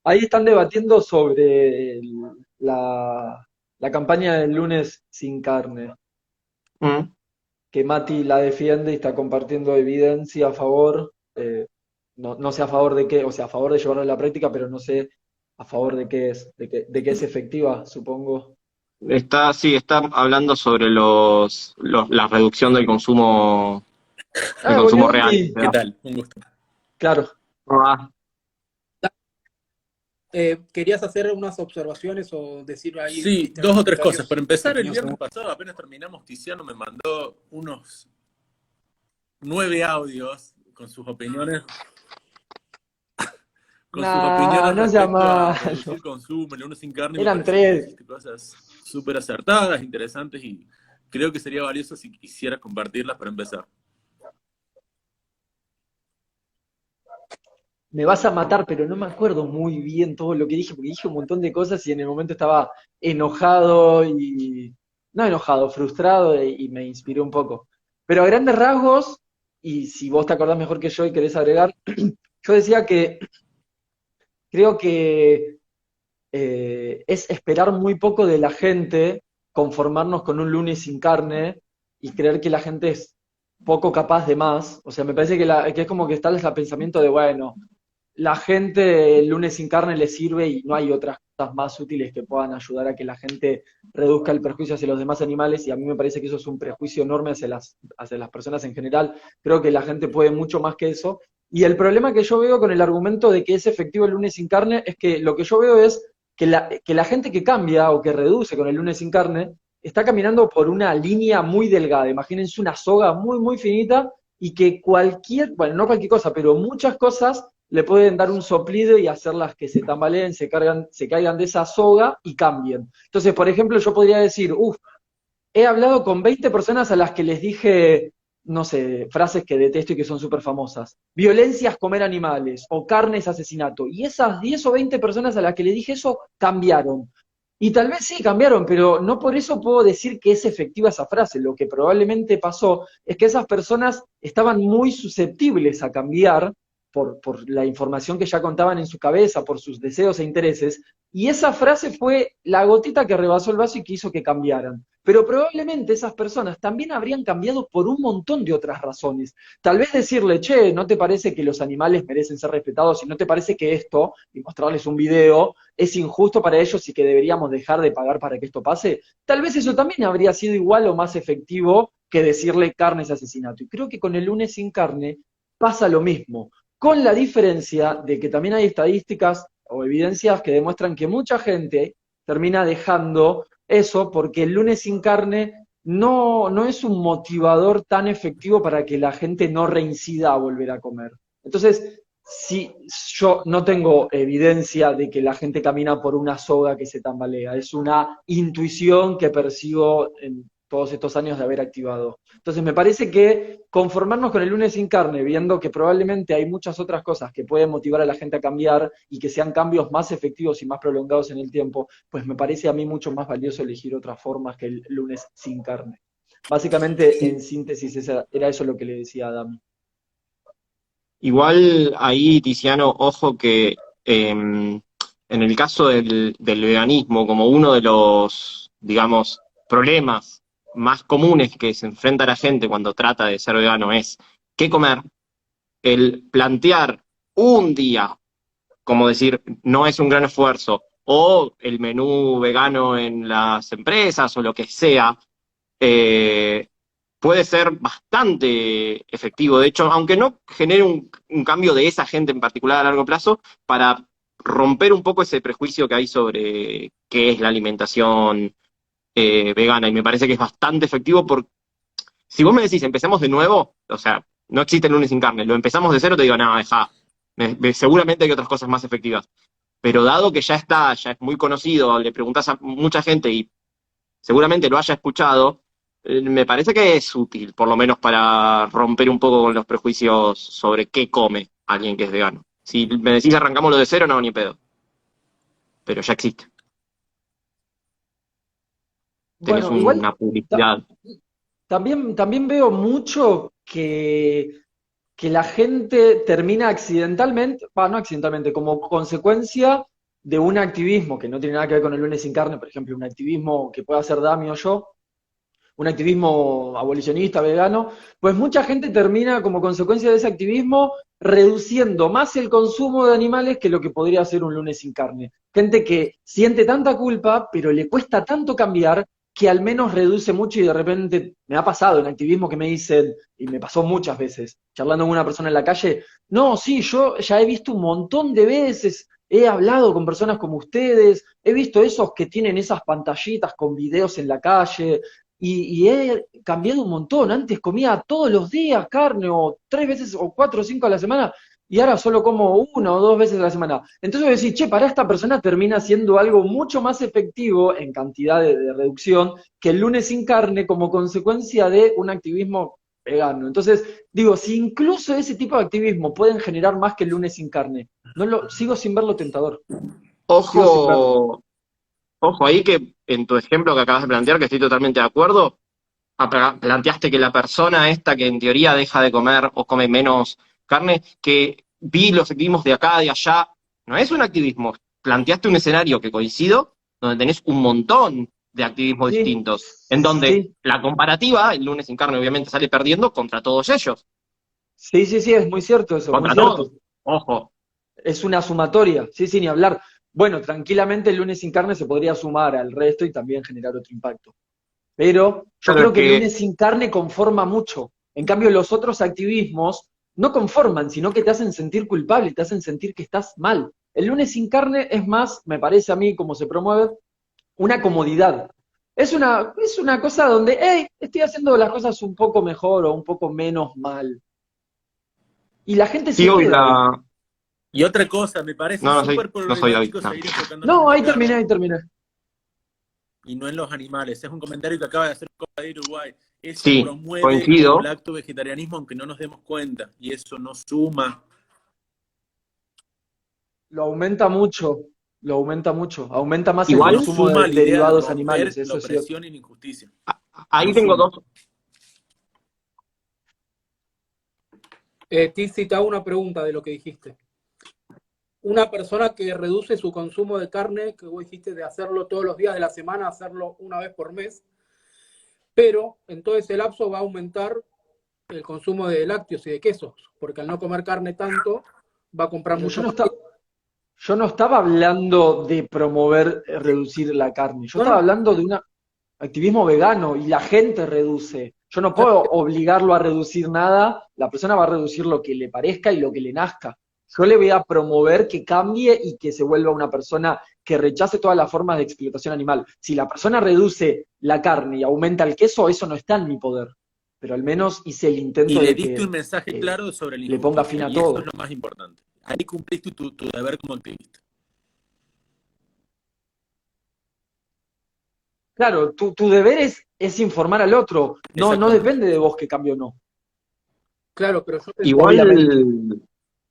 ahí están debatiendo sobre la campaña del lunes sin carne, Mm. que Mati la defiende y está compartiendo evidencia a favor, no sé a favor de qué, o sea, a favor de llevarlo a la práctica, pero no sé a favor de qué es, de que es efectiva, supongo. Sí, está hablando sobre la reducción del Ah, consumo volvió real. Dani. ¿Qué tal? Un gusto. Claro. Ah, ¿Querías hacer unas observaciones o decir ahí, Sí, diste dos unos o tres cosas. comentarios Para empezar, el opinión viernes según? pasado, apenas terminamos, Tiziano me mandó unos 9 audios con sus No, opiniones no sea respecto a malo. reducir consumo, el lunes sin carne, y me Eran pareció que tres. dijiste cosas súper acertadas, interesantes, y creo que sería valioso si quisieras compartirlas para empezar. Me vas a matar, pero no me acuerdo muy bien todo lo que dije, porque dije un montón de cosas y en el momento estaba enojado y... No enojado, frustrado y me inspiré un poco. Pero a grandes rasgos, y si vos te acordás mejor que yo y querés agregar, yo decía que creo que es esperar muy poco de la gente, conformarnos con un lunes sin carne y creer que la gente es poco capaz de más. O sea, me parece que es como que está el pensamiento de, bueno, la gente el lunes sin carne le sirve y no hay otras cosas más útiles que puedan ayudar a que la gente reduzca el perjuicio hacia los demás animales y a mí me parece que eso es un prejuicio enorme hacia las personas en general. Creo que la gente puede mucho más que eso. Y el problema que yo veo con el argumento de que es efectivo el lunes sin carne es que lo que yo veo es que la gente que cambia o que reduce con el lunes sin carne está caminando por una línea muy delgada. Imagínense una soga muy, muy finita y que bueno, no cualquier cosa, pero muchas cosas le pueden dar un soplido y hacerlas que se tambaleen, se caigan de esa soga y cambien. Entonces, por ejemplo, yo podría decir, uff, he hablado con 20 personas a las que les dije, no sé, frases que detesto y que son súper famosas. Violencia es comer animales o carne es asesinato. Y esas 10 o 20 personas a las que le dije eso cambiaron. Y tal vez sí cambiaron, pero no por eso puedo decir que es efectiva esa frase. Lo que probablemente pasó es que esas personas estaban muy susceptibles a cambiar por la información que ya contaban en su cabeza, por sus deseos e intereses, y esa frase fue la gotita que rebasó el vaso y que hizo que cambiaran. Pero probablemente esas personas también habrían cambiado por un montón de otras razones. Tal vez decirle, che, ¿no te parece que los animales merecen ser respetados? Y no te parece que esto, y mostrarles un video, es injusto para ellos y que deberíamos dejar de pagar para que esto pase. Tal vez eso también habría sido igual o más efectivo que decirle carne es asesinato. Y creo que con el lunes sin carne pasa lo mismo, con la diferencia de que también hay estadísticas o evidencias que demuestran que mucha gente termina dejando eso porque el lunes sin carne no es un motivador tan efectivo para que la gente no reincida a volver a comer. Entonces, si yo no tengo evidencia de que la gente camina por una soga que se tambalea, es una intuición que percibo en todos estos años de haber activado. Entonces, me parece que conformarnos con el lunes sin carne, viendo que probablemente hay muchas otras cosas que pueden motivar a la gente a cambiar y que sean cambios más efectivos y más prolongados en el tiempo, pues me parece a mí mucho más valioso elegir otras formas que el lunes sin carne. Básicamente, en síntesis, era eso lo que le decía a Dami. igual ahí, Tiziano, ojo que en el caso del veganismo, como uno de los, digamos, problemas más comunes que se enfrenta la gente cuando trata de ser vegano es qué comer, el plantear un día, como decir, no es un gran esfuerzo, o el menú vegano en las empresas o lo que sea, eh, puede ser bastante efectivo. De hecho, aunque no genere un cambio de esa gente en particular a largo plazo, para romper un poco ese prejuicio que hay sobre qué es la alimentación vegana. Y me parece que es bastante efectivo porque si vos me decís, empecemos de nuevo, o sea, no existe el lunes sin carne, lo empezamos de cero, te digo, no, deja. Seguramente hay otras cosas más efectivas. Pero dado que ya está, ya es muy conocido, le preguntás a mucha gente y seguramente lo haya escuchado, me parece que es útil, por lo menos para romper un poco con los prejuicios sobre qué come alguien que es vegano. Si me decís arrancámoslo de cero, no, ni pedo. Pero ya existe. Tenés Bueno, igual una ta- publicidad. también veo mucho que la gente termina accidentalmente, no accidentalmente, como consecuencia de un activismo que no tiene nada que ver con el lunes sin carne, por ejemplo, un activismo que pueda hacer Dami o yo, un activismo abolicionista, vegano, pues mucha gente termina como consecuencia de ese activismo reduciendo más el consumo de animales que lo que podría hacer un lunes sin carne. Gente que siente tanta culpa, pero le cuesta tanto cambiar, que al menos reduce mucho y de repente me ha pasado en activismo que me dicen, y me pasó muchas veces, charlando con una persona en la calle, no, sí, yo ya he visto un montón de veces, he hablado con personas como ustedes, he visto esos que tienen esas pantallitas con videos en la calle, y he cambiado un montón. Antes comía todos los días carne, o 3 veces, o 4 o 5 a la semana, y ahora solo como 1 o 2 veces a la semana. Entonces voy a decir, che, para esta persona termina siendo algo mucho más efectivo en cantidad de reducción que el lunes sin carne como consecuencia de un activismo vegano. Entonces, digo, si incluso ese tipo de activismo pueden generar más que el lunes sin carne, sigo sin verlo tentador. Sigo sin verlo. Ojo, ojo ahí que en tu ejemplo que acabas de plantear, que estoy totalmente de acuerdo, planteaste que la persona esta que en teoría deja de comer o come menos carne, que vi los activismos de acá, de allá, no es un activismo. Planteaste un escenario que coincido, donde tenés un montón de activismos Sí, distintos, en donde sí, la comparativa, el lunes sin carne obviamente sale perdiendo contra todos ellos, sí, sí, sí, es muy cierto eso, muy contra cierto. todos. Ojo, Es una sumatoria, sí, sí, ni hablar. Bueno, tranquilamente el lunes sin carne se podría sumar al resto y también generar otro impacto. Pero yo pero es creo que el que, lunes sin carne conforma mucho. En cambio, los otros activismos no conforman, sino que te hacen sentir culpable, te hacen sentir que estás mal. El lunes sin carne es más, me parece a mí, como se promueve, una comodidad. Es una cosa donde, hey, estoy haciendo las cosas un poco mejor o un poco menos mal. Y la gente sí, se hoy queda ahí. la... Y otra cosa, me parece No, súper no soy hoy, problemático no. seguir enfocándonos en No, la ahí terminé, carne ahí terminé. y no en los animales. Es un comentario que acaba de hacer Copa de Uruguay. Eso Sí, promueve como coincido. lacto-vegetarianismo, aunque no nos demos cuenta. Y eso no suma. Lo aumenta mucho, lo aumenta mucho. Aumenta más el Igual, No consumo de suma la idea de derivados animales, romper la eso es cierto. opresión y la injusticia. ahí No tengo suma. dos. Tizi, te hago una pregunta de lo que dijiste. Una persona que reduce su consumo de carne, que vos dijiste de hacerlo todos los días de la semana, hacerlo una vez por mes, pero en todo ese lapso va a aumentar el consumo de lácteos y de quesos, porque al no comer carne tanto, va a comprar Pero mucho yo no, más. yo no estaba hablando de promover reducir la carne, yo No, estaba no, hablando de un activismo vegano y la gente reduce. Yo no puedo obligarlo a reducir nada, la persona va a reducir lo que le parezca y lo que le nazca. Yo le voy a promover que cambie y que se vuelva una persona que rechace todas las formas de explotación animal. Si la persona reduce la carne y aumenta el queso, eso no está en mi poder. Pero al menos hice el Y intento le de diste un que mensaje claro sobre la le ponga fin injusticia. a Y eso es todo. lo más importante. Ahí cumpliste tu deber como activista. Claro, tu deber es informar al otro. No, no Exactamente. depende de vos que cambie o no, claro, pero yo te... obviamente. Igual,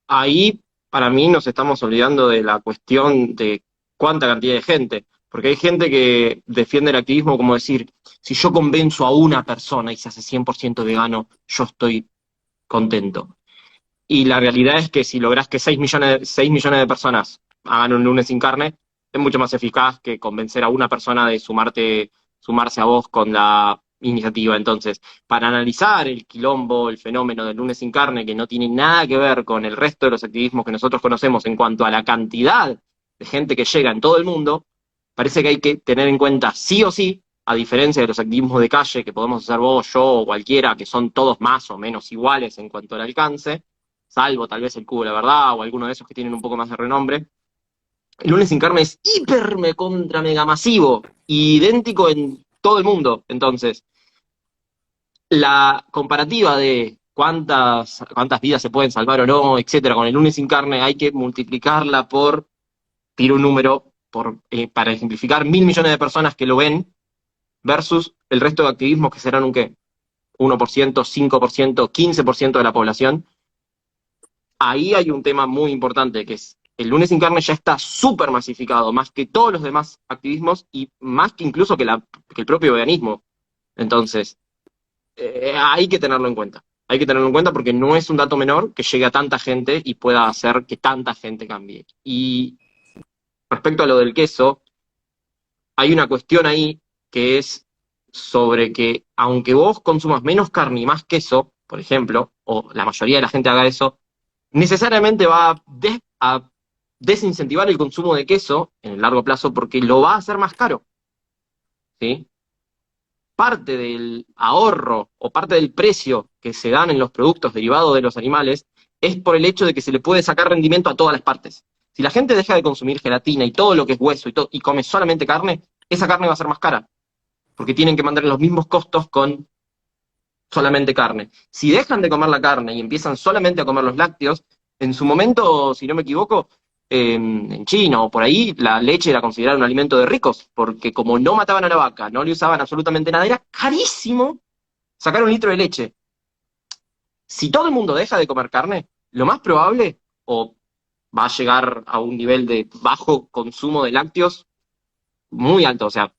ahí para mí nos estamos olvidando de la cuestión de cuánta cantidad de gente, porque hay gente que defiende el activismo como decir, si yo convenzo a una persona y se hace 100% vegano, yo estoy contento. Y la realidad es que si lográs que 6 millones de personas hagan un lunes sin carne, es mucho más eficaz que convencer a una persona de sumarse a vos con la iniciativa. Entonces, para analizar el quilombo, el fenómeno del lunes sin carne, que no tiene nada que ver con el resto de los activismos que nosotros conocemos en cuanto a la cantidad de gente que llega en todo el mundo, parece que hay que tener en cuenta sí o sí, a diferencia de los activismos de calle que podemos hacer vos, yo o cualquiera, que son todos más o menos iguales en cuanto al alcance, salvo tal vez el Cubo de la Verdad o alguno de esos que tienen un poco más de renombre. El lunes sin carne es hiper me contra mega masivo, idéntico en todo el mundo. Entonces, la comparativa de cuántas vidas se pueden salvar o no, etcétera, con el lunes sin carne, hay que multiplicarla por, tiro un número, para ejemplificar, 1.000 millones de personas que lo ven versus el resto de activismos que serán un qué, 1%, 5%, 15% de la población. Ahí hay un tema muy importante, que es el lunes sin carne ya está súper masificado, más que todos los demás activismos y más que incluso que el propio veganismo. Entonces, hay que tenerlo en cuenta. Hay que tenerlo en cuenta porque no es un dato menor que llegue a tanta gente y pueda hacer que tanta gente cambie. Y respecto a lo del queso, hay una cuestión ahí que es sobre que aunque vos consumas menos carne y más queso, por ejemplo, o la mayoría de la gente haga eso, necesariamente va a desincentivar el consumo de queso en el largo plazo porque lo va a hacer más caro, ¿sí? Parte del ahorro o parte del precio que se dan en los productos derivados de los animales es por el hecho de que se le puede sacar rendimiento a todas las partes. Si la gente deja de consumir gelatina y todo lo que es hueso y come solamente carne, esa carne va a ser más cara, porque tienen que mantener los mismos costos con solamente carne. Si dejan de comer la carne y empiezan solamente a comer los lácteos, en su momento, si no me equivoco, en China o por ahí, la leche era considerada un alimento de ricos, porque como no mataban a la vaca, no le usaban absolutamente nada, era carísimo sacar un litro de leche. Si todo el mundo deja de comer carne, lo más probable, o va a llegar a un nivel de bajo consumo de lácteos muy alto, o sea,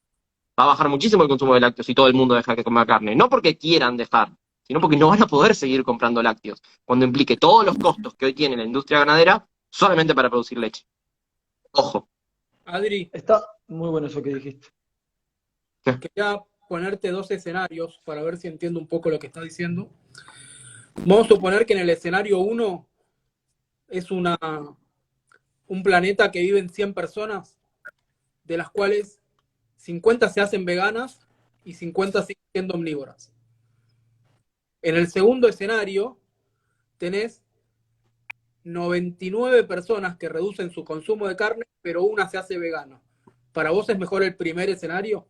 va a bajar muchísimo el consumo de lácteos si todo el mundo deja de comer carne. No porque quieran dejar, sino porque no van a poder seguir comprando lácteos, cuando implique todos los costos que hoy tiene la industria ganadera solamente para producir leche. Ojo. Adri, Está muy bueno eso que dijiste. quería ponerte dos escenarios para ver si entiendo un poco lo que estás diciendo. Vamos a suponer que en el escenario 1 es un planeta que viven 100 personas, de las cuales 50 se hacen veganas y 50 siguen siendo omnívoras. En el segundo escenario tenés 99 personas que reducen su consumo de carne, pero una se hace vegana. ¿Para vos es mejor el primer escenario?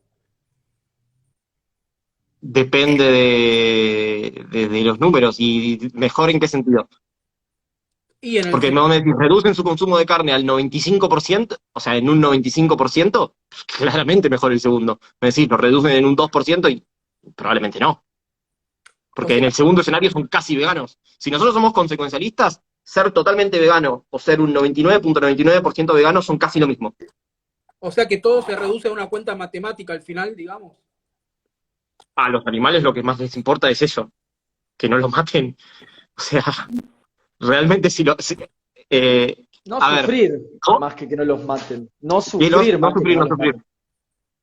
Depende de los números y mejor en qué sentido. Y en el Porque no me reducen su consumo de carne al 95%, o sea, en un 95%, claramente mejor el segundo. Me decís, lo reducen en un 2% y probablemente no. Porque o en sea, el segundo escenario son casi veganos. Si nosotros somos consecuencialistas, ser totalmente vegano o ser un 99.99% vegano son casi lo mismo. o sea que todo se reduce a una cuenta matemática al final, digamos. A los animales lo que más les importa es eso, que no los maten. O sea, realmente si lo... No a ver, sufrir ¿no? más que no los maten. No Y sufrir no más que sufrir, no no los sufrir. maten.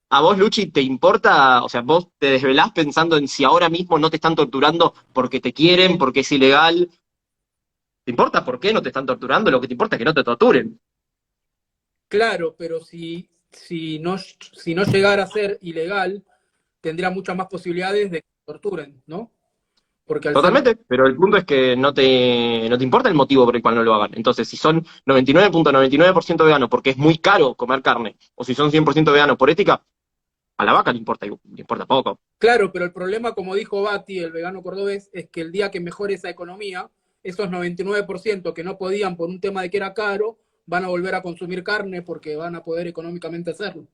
¿A vos, Luchi, te importa? O sea, vos te desvelás pensando en si ahora mismo no te están torturando porque te quieren, porque es ilegal. ¿Te importa por qué no te están torturando? Lo que te importa es que no te torturen. Claro, pero si no llegara a ser ilegal, tendría muchas más posibilidades de que torturen, ¿no? Porque al ser... Totalmente, pero el punto es que no te importa el motivo por el cual no lo hagan. Entonces, si son 99.99% veganos porque es muy caro comer carne, o si son 100% veganos por ética, a la vaca le importa poco. Claro, pero el problema, como dijo Bati, el vegano cordobés, es que el día que mejore esa economía, esos 99% que no podían por un tema de que era caro, van a volver a consumir carne porque van a poder económicamente hacerlo.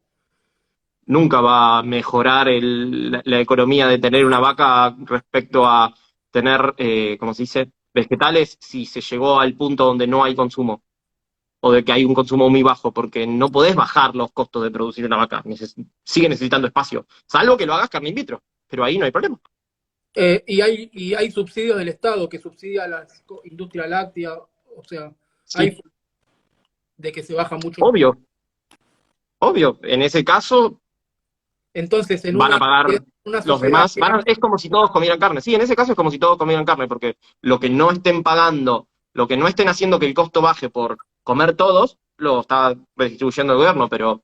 Nunca va a mejorar la economía de tener una vaca respecto a tener, ¿cómo se dice?, vegetales si se llegó al punto donde no hay consumo o de que hay un consumo muy bajo, porque no podés bajar los costos de producir una vaca. Sigue necesitando espacio, salvo que lo hagas carne in vitro, pero ahí no hay problema. Y hay subsidios del Estado que subsidia a la industria láctea, o sea, hay Sí, de que se baja mucho. obvio, obvio. En ese caso Entonces, en van a pagar una los sociedad demás, que hay... es como si todos comieran carne. Sí, en ese caso es como si todos comieran carne, porque lo que no estén pagando, lo que no estén haciendo que el costo baje por comer todos, lo está redistribuyendo el gobierno, pero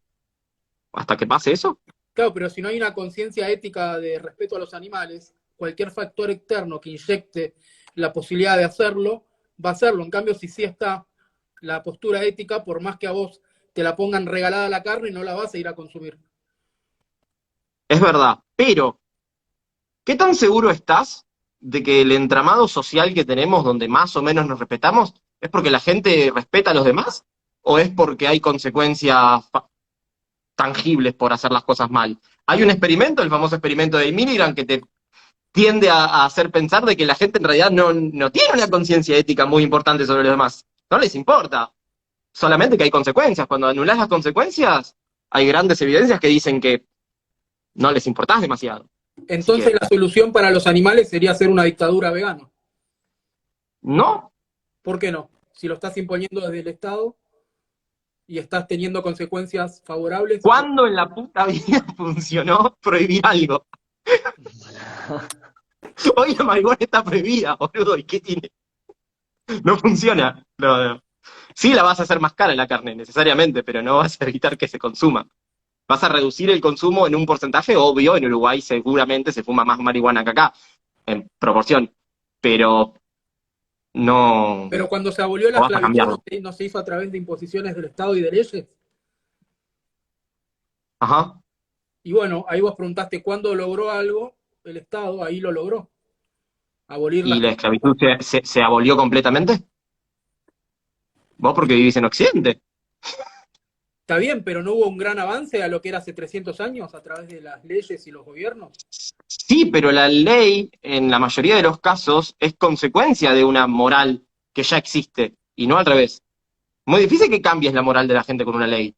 hasta que pase eso, Claro, pero si no hay una conciencia ética de respeto a los animales, cualquier factor externo que inyecte la posibilidad de hacerlo, va a hacerlo. En cambio, si sí está la postura ética, por más que a vos te la pongan regalada la carne, no la vas a ir a consumir. es verdad. Pero, ¿qué tan seguro estás de que el entramado social que tenemos, donde más o menos nos respetamos, es porque la gente respeta a los demás? ¿O es porque hay consecuencias tangibles por hacer las cosas mal? Hay un experimento, el famoso experimento de Milgram, que te tiende a hacer pensar de que la gente en realidad no tiene una conciencia ética muy importante sobre los demás. No les importa. Solamente que hay consecuencias. Cuando anulás las consecuencias, hay grandes evidencias que dicen que no les importás demasiado. Así Entonces, que, la solución para los animales sería hacer una dictadura vegana. no. ¿Por qué no? Si lo estás imponiendo desde el Estado. y estás teniendo consecuencias favorables. ¿Cuándo en la puta vida funcionó prohibir algo? Hoy la marihuana está prohibida, boludo, ¿y qué tiene? No funciona. No. Sí la vas a hacer más cara la carne, necesariamente, pero no vas a evitar que se consuma. Vas a reducir el consumo en un porcentaje obvio. En Uruguay seguramente se fuma más marihuana que acá, en proporción. Pero no, Pero cuando se abolió la no vas a esclavitud, cambiarlo. ¿no se hizo a través de imposiciones del Estado y de leyes? Ajá. Y bueno, ahí vos preguntaste cuándo logró algo el Estado, ahí lo logró, abolir la ¿Y la esclavitud. esclavitud se abolió completamente? Vos porque vivís en Occidente. Está bien, pero no hubo un gran avance a lo que era hace 300 años a través de las leyes y los gobiernos. Sí, pero la ley, en la mayoría de los casos, es consecuencia de una moral que ya existe, y no al revés. Muy difícil que cambies la moral de la gente con una ley.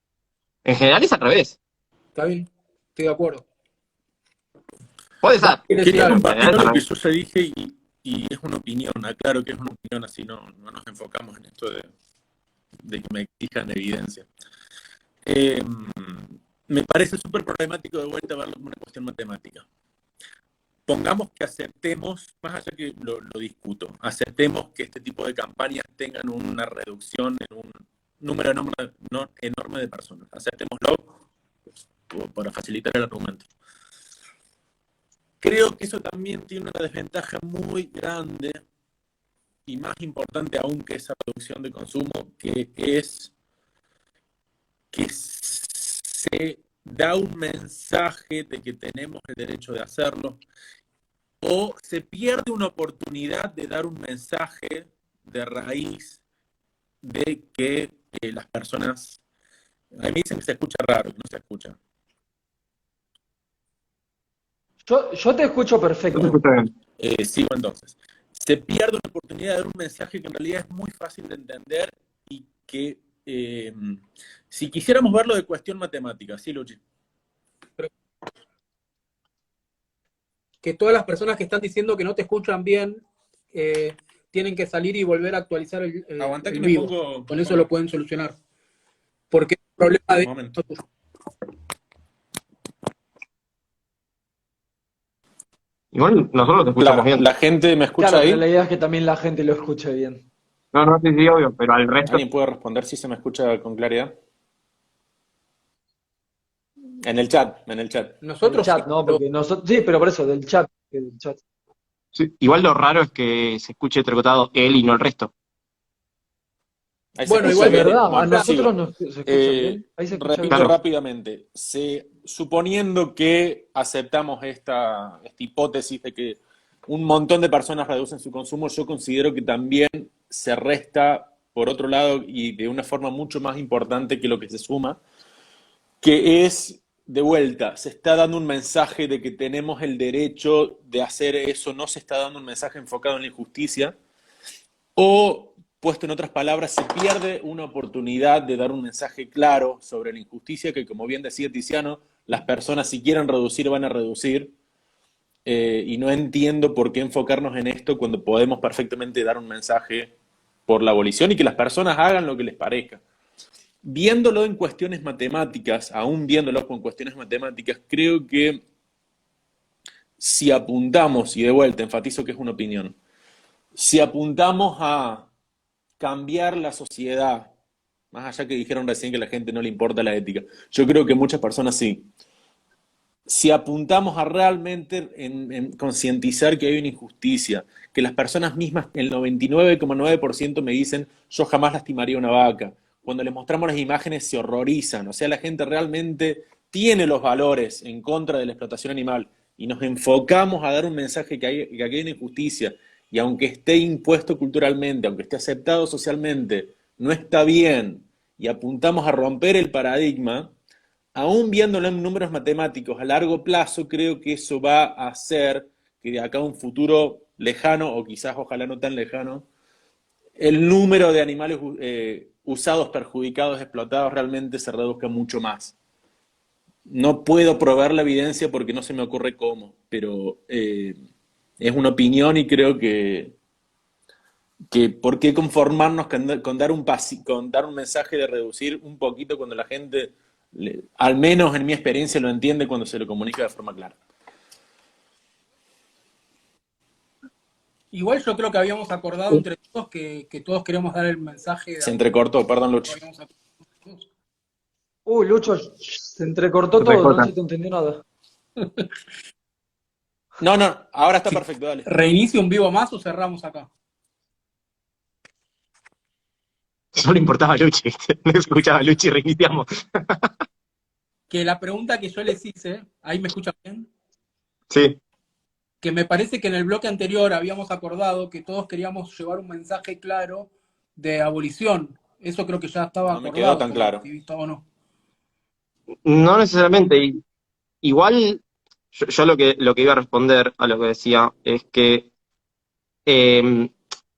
En general es al revés. Está bien, estoy de acuerdo. Puede ser. ¿Quiere decir Quería algo? En compartir general es al lo que revés. yo ya dije y es una opinión, aclaro que es una opinión, así no nos enfocamos en esto de que me exijan evidencia. Eh, Me parece súper problemático de vuelta verlo como una cuestión matemática. Pongamos que aceptemos, más allá que lo discuto, aceptemos que este tipo de campañas tengan una reducción en un número enorme de personas. Aceptémoslo para facilitar el argumento. Creo que eso también tiene una desventaja muy grande y más importante aún que esa reducción de consumo, que es que se da un mensaje de que tenemos el derecho de hacerlo, o se pierde una oportunidad de dar un mensaje de raíz de que las personas... A mí me dicen que se escucha raro, que no se escucha. Yo te escucho No te perfecto. escucho bien. Sigo entonces. Se pierde una oportunidad de dar un mensaje que en realidad es muy fácil de entender y que si quisiéramos verlo de cuestión matemática, ¿sí, Luchi? Que todas las personas que están diciendo que no te escuchan bien tienen que salir y volver a actualizar Aguantá que el me vivo. pongo... Con eso lo pueden solucionar. Porque es un problema Un de... momento. Igual nosotros te escuchamos bien. La gente me escucha Claro, pero ahí. la idea es que también la gente lo escuche bien. No, no, sí, sí, obvio, pero al resto. ¿Alguien puede responder si se me escucha con claridad? En el chat, en el chat. El Nosotros sí, chat, ¿no? pero Porque nosotros, sí, pero por eso, del chat. Del chat. Sí. Igual lo raro es que se escuche entrecotado él y no el resto. Ahí se bueno, Eso escucha es igual bien. verdad. A Bueno, nosotros sigo. se escucha bien. Ahí se escucha bien. Repito Claro. rápidamente. Suponiendo que aceptamos esta hipótesis de que un montón de personas reducen su consumo, yo considero que también se resta, por otro lado, y de una forma mucho más importante que lo que se suma, que es, de vuelta, se está dando un mensaje de que tenemos el derecho de hacer eso, no se está dando un mensaje enfocado en la injusticia, o, puesto en otras palabras, se pierde una oportunidad de dar un mensaje claro sobre la injusticia que, como bien decía Tiziano, las personas si quieren reducir van a reducir, y no entiendo por qué enfocarnos en esto cuando podemos perfectamente dar un mensaje por la abolición y que las personas hagan lo que les parezca. Viéndolo en cuestiones matemáticas, aún viéndolo con cuestiones matemáticas, creo que si apuntamos, y de vuelta enfatizo que es una opinión, si apuntamos a cambiar la sociedad, más allá que dijeron recién que a la gente no le importa la ética, yo creo que muchas personas sí. Si apuntamos a realmente en concientizar que hay una injusticia, que las personas mismas, el 99,9% me dicen, yo jamás lastimaría una vaca. Cuando les mostramos las imágenes se horrorizan, o sea, la gente realmente tiene los valores en contra de la explotación animal y nos enfocamos a dar un mensaje que aquí hay una injusticia y aunque esté impuesto culturalmente, aunque esté aceptado socialmente, no está bien y apuntamos a romper el paradigma, aún viéndolo en números matemáticos a largo plazo, creo que eso va a hacer que de acá a un futuro lejano, o quizás ojalá no tan lejano, el número de animales usados, perjudicados, explotados realmente se reduzca mucho más. No puedo probar la evidencia porque no se me ocurre cómo, pero es una opinión y creo que que por qué conformarnos con dar con dar un mensaje de reducir un poquito cuando la gente, al menos en mi experiencia, lo entiende cuando se lo comunica de forma clara. Igual yo creo que habíamos acordado entre todos que todos queremos dar el mensaje de Se entrecortó, perdón, lo Lucho. habíamos acordado todos. Lucho, se entrecortó todo, no se te entendió nada. No, ahora está Si perfecto, dale. reinicio un vivo más o cerramos acá. Solo importaba Luchi, ¿viste? No escuchaba a Luchi y reiniciamos. Que la pregunta que yo les hice, ¿ahí me escuchan bien? Sí. Que me parece que en el bloque anterior habíamos acordado que todos queríamos llevar un mensaje claro de abolición. Eso creo que ya estaba No me acordado quedó tan con el claro. activista, ¿o no? No necesariamente. Igual, yo lo que iba a responder a lo que decía es que eh,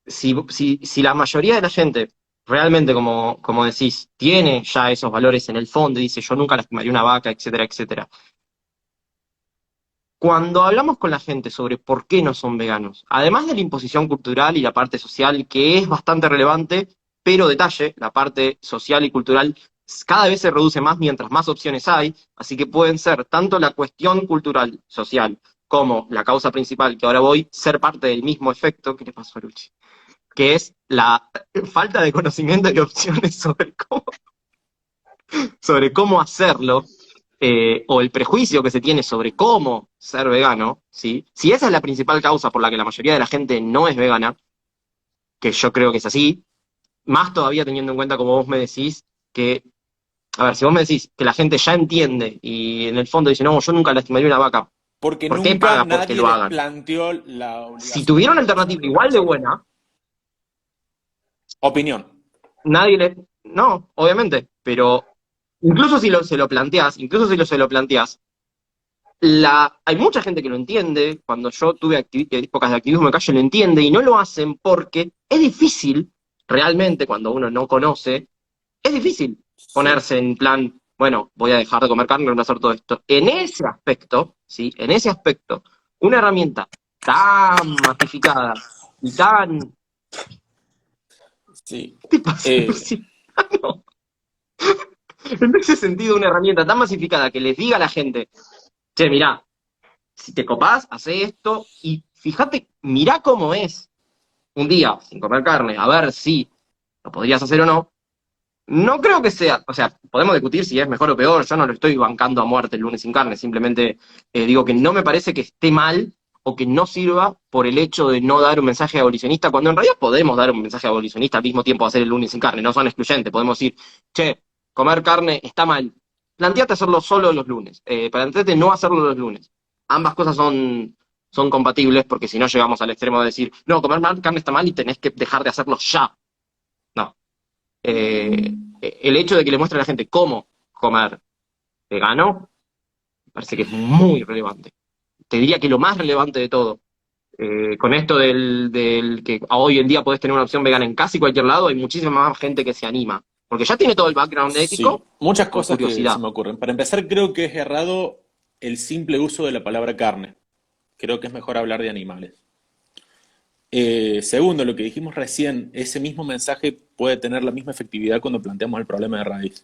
si la mayoría de la gente realmente, como decís, tiene ya esos valores en el fondo y dice yo nunca lastimaría una vaca, etcétera, etcétera. Cuando hablamos con la gente sobre por qué no son veganos, además de la imposición cultural y la parte social, que es bastante relevante, pero detalle, la parte social y cultural cada vez se reduce más mientras más opciones hay, así que pueden ser tanto la cuestión cultural, social, como la causa principal, que ahora voy, ser parte del mismo efecto que le pasó a Luchi, que es la falta de conocimiento y opciones sobre cómo hacerlo, o el prejuicio que se tiene sobre cómo ser vegano, ¿sí? Si esa es la principal causa por la que la mayoría de la gente no es vegana, que yo creo que es así, más todavía teniendo en cuenta, como vos me decís, que, a ver, si vos me decís que la gente ya entiende y en el fondo dice, no, yo nunca lastimaría una vaca, Porque ¿por qué nunca paga porque nadie lo les hagan? planteó la Si obligación tuviera una de alternativa hacerlo. igual de buena, Opinión. nadie le... No, obviamente, pero incluso si se lo planteás, hay mucha gente que lo entiende. Cuando yo tuve épocas de activismo de calle lo entiende y no lo hacen porque es difícil, realmente, cuando uno no conoce, es difícil Sí. ponerse en plan, bueno, voy a dejar de comer carne, voy a hacer todo esto. En ese aspecto, ¿sí? En ese aspecto, una herramienta tan masificada y tan... Sí. ¿Qué te pasa, Eh, Luciano? En ese sentido, una herramienta tan masificada que les diga a la gente, che, mirá, si te copás, hacé esto y fíjate, mirá cómo es un día sin comer carne, a ver si lo podrías hacer o no. No creo que sea, o sea, podemos discutir si es mejor o peor, yo no lo estoy bancando a muerte el lunes sin carne, simplemente digo que no me parece que esté mal o que no sirva por el hecho de no dar un mensaje abolicionista, cuando en realidad podemos dar un mensaje abolicionista al mismo tiempo de hacer el lunes sin carne, no son excluyentes, podemos decir, che, comer carne está mal, planteate hacerlo solo los lunes, planteate no hacerlo los lunes. Ambas cosas son compatibles porque si no llegamos al extremo de decir, no, comer carne está mal y tenés que dejar de hacerlo ya. No. El hecho de que le muestre a la gente cómo comer vegano, me parece que es muy relevante. Te diría que lo más relevante de todo, con esto del que hoy en día podés tener una opción vegana en casi cualquier lado, hay muchísima más gente que se anima. Porque ya tiene todo el background sí. ético Muchas por cosas que se curiosidad. me ocurren. Para empezar, creo que es errado el simple uso de la palabra carne. Creo que es mejor hablar de animales. Segundo, lo que dijimos recién, ese mismo mensaje puede tener la misma efectividad cuando planteamos el problema de raíz.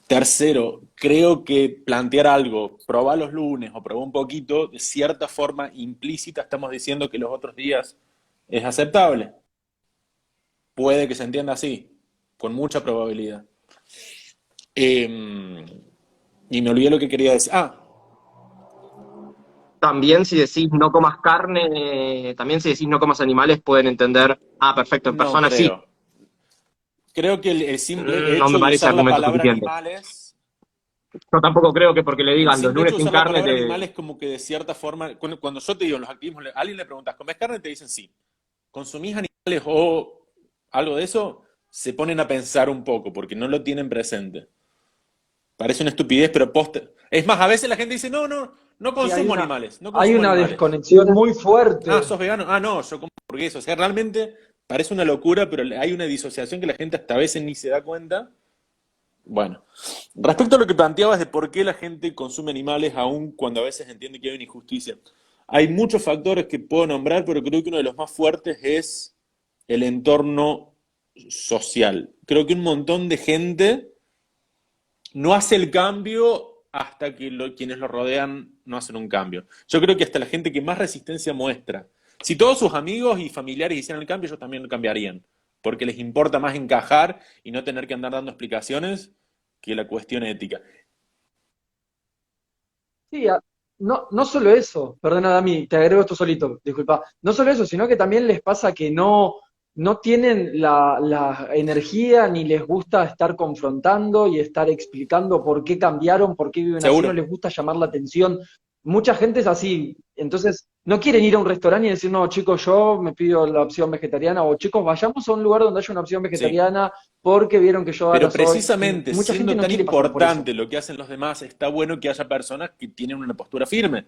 Tercero, creo que plantear algo, probar los lunes o probar un poquito, de cierta forma implícita estamos diciendo que los otros días es aceptable. Puede que se entienda así, con mucha probabilidad. Eh, y me olvidé lo que quería decir. También si decís no comas carne, también si decís no comas animales, pueden entender, perfecto, en No personas sí. creo. Creo que el simple No me hecho de parece usar la argumento palabra suficiente. animales, Yo tampoco creo que porque le el digan los simple lunes hecho de sin usar la carne palabra te... animales como que de cierta forma, cuando yo te digo en los activismos, a alguien le preguntas, ¿comés carne? Te dicen sí. ¿Consumís animales o algo de eso? Se ponen a pensar un poco porque no lo tienen presente. Parece una estupidez, pero posta. Es más, a veces la gente dice, no Sí, consumo animales, no hay consumo una animales. desconexión muy fuerte. ¿Sos vegano? No, yo como hamburguesa. O sea, realmente parece una locura, pero hay una disociación que la gente hasta a veces ni se da cuenta. Bueno, respecto a lo que planteabas de por qué la gente consume animales aun cuando a veces entiende que hay una injusticia. Hay muchos factores que puedo nombrar, pero creo que uno de los más fuertes es el entorno social. Creo que un montón de gente no hace el cambio hasta que quienes lo rodean no hacen un cambio. Yo creo que hasta la gente que más resistencia muestra, si todos sus amigos y familiares hicieran el cambio, ellos también lo cambiarían, porque les importa más encajar y no tener que andar dando explicaciones que la cuestión ética. Sí, no solo eso, perdona Dami, te agrego esto solito, disculpa. No solo eso, sino que también les pasa que no tienen la energía ni les gusta estar confrontando y estar explicando por qué cambiaron, por qué viven así, no Seguro. les gusta llamar la atención. Mucha gente es así, entonces no quieren ir a un restaurante y decir, no, chicos, yo me pido la opción vegetariana, o chicos, vayamos a un lugar donde haya una opción Sí. vegetariana porque vieron que yo Pero ahora soy. precisamente Mucha gente siendo no tan quiere pasar por eso. importante lo que hacen los demás, está bueno que haya personas que tienen una postura firme.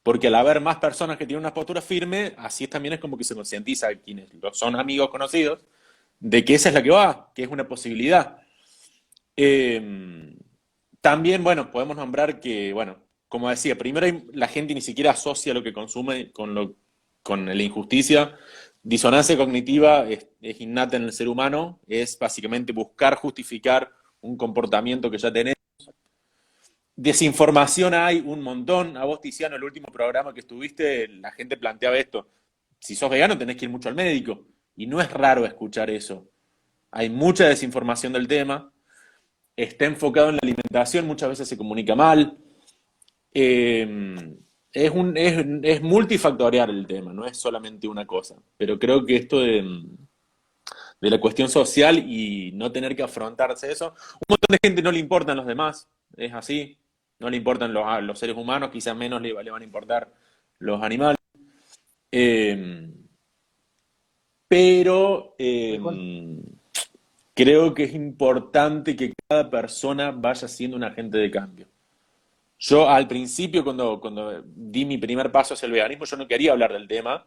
Porque al haber más personas que tienen una postura firme, así también es como que se concientiza a quienes son amigos conocidos de que esa es la que va, que es una posibilidad. Eh, También, bueno, podemos nombrar que, bueno, como decía, primero la gente ni siquiera asocia lo que consume con la injusticia. Disonancia cognitiva es innata en el ser humano, es básicamente buscar justificar un comportamiento que ya tenemos. Desinformación hay un montón. A vos, Tiziano, el último programa que estuviste, la gente planteaba esto. Si sos vegano tenés que ir mucho al médico. Y no es raro escuchar eso. Hay mucha desinformación del tema. Está enfocado en la alimentación, muchas veces se comunica mal. Es multifactorial el tema, no es solamente una cosa. Pero creo que esto de la cuestión social y no tener que afrontarse eso, un montón de gente no le importan los demás, es así. No le importan los seres humanos, quizás menos le van a importar los animales. Eh, pero Tal cual. creo que es importante que cada persona vaya siendo un agente de cambio. Yo al principio, cuando di mi primer paso hacia el veganismo, yo no quería hablar del tema,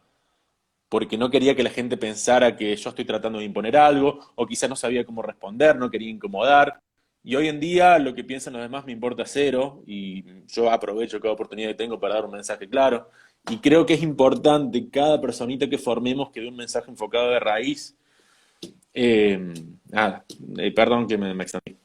porque no quería que la gente pensara que yo estoy tratando de imponer algo, o quizás no sabía cómo responder, no quería incomodar. Y hoy en día lo que piensan los demás me importa cero, y yo aprovecho cada oportunidad que tengo para dar un mensaje claro. Y creo que es importante cada personita que formemos que dé un mensaje enfocado de raíz. Eh, Nada, perdón que me extendí.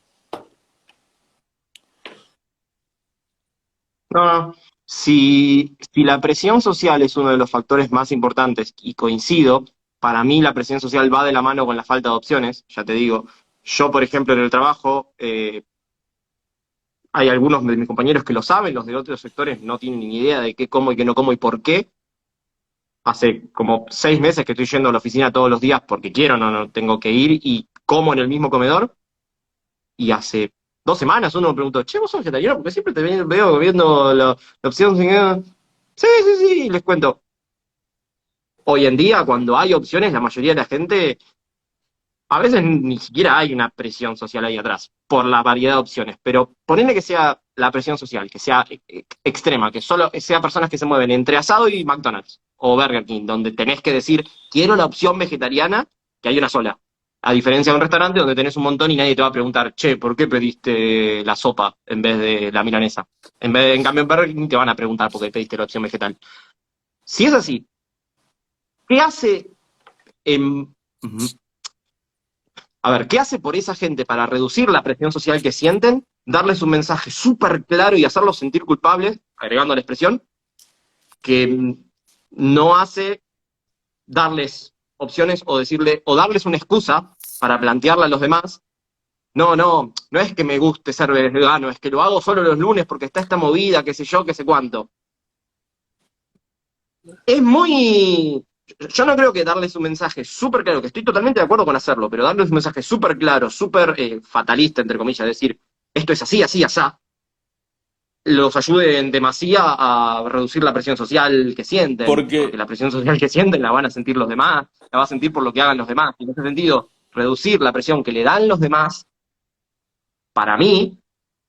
No, no. Si la presión social es uno de los factores más importantes, y coincido, para mí la presión social va de la mano con la falta de opciones, ya te digo. Yo, por ejemplo, en el trabajo, hay algunos de mis compañeros que lo saben, los de otros sectores no tienen ni idea de qué como y qué no como y por qué. Hace como 6 meses que estoy yendo a la oficina todos los días porque quiero, no tengo que ir, y como en el mismo comedor. Y hace 2 semanas uno me preguntó, che, ¿vos sos vegetariano? Porque siempre te veo viendo la opción. Sí, sí, sí, y les cuento. Hoy en día, cuando hay opciones, la mayoría de la gente, a veces ni siquiera hay una presión social ahí atrás, por la variedad de opciones. Pero ponerle que sea la presión social, que sea extrema, que solo sea personas que se mueven entre asado y McDonald's o Burger King, donde tenés que decir, quiero la opción vegetariana, que hay una sola. A diferencia de un restaurante donde tenés un montón y nadie te va a preguntar, che, ¿por qué pediste la sopa en vez de la milanesa? En cambio, en Burger King te van a preguntar por qué pediste la opción vegetal. Si es así, ¿qué hace? em, a ver, ¿qué hace por esa gente para reducir la presión social que sienten? Darles un mensaje súper claro y hacerlos sentir culpables, agregando la expresión, que no hace darles opciones o decirle, o darles una excusa para plantearle a los demás. No es que me guste ser vegano, es que lo hago solo los lunes porque está esta movida, qué sé yo, qué sé cuánto. Es muy... Yo no creo que darles un mensaje súper claro, que estoy totalmente de acuerdo con hacerlo, pero darles un mensaje súper claro, súper fatalista, entre comillas, decir, esto es así, así, asá, los ayude en demasía a reducir la presión social que sienten, Porque porque la presión social que sienten la van a sentir los demás, la va a sentir por lo que hagan los demás. Y en ese sentido, reducir la presión que le dan los demás, para mí,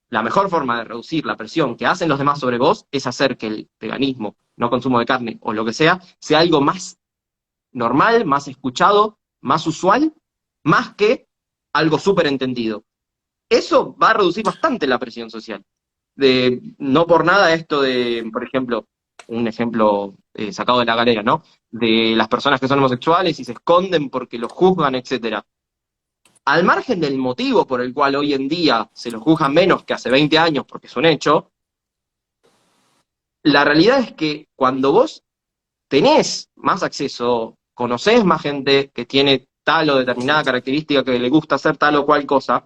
la mejor forma de reducir la presión que hacen los demás sobre vos es hacer que el veganismo, no consumo de carne o lo que sea algo más normal, más escuchado, más usual, más que algo súper entendido. Eso va a reducir bastante la presión social. No por nada esto de, por ejemplo, un ejemplo sacado de la galera, ¿no? de las personas que son homosexuales y se esconden porque los juzgan, etcétera. Al margen del motivo por el cual hoy en día se los juzga menos que hace 20 años, porque es un hecho, la realidad es que cuando vos tenés más acceso, conocés más gente que tiene tal o determinada característica, que le gusta hacer tal o cual cosa,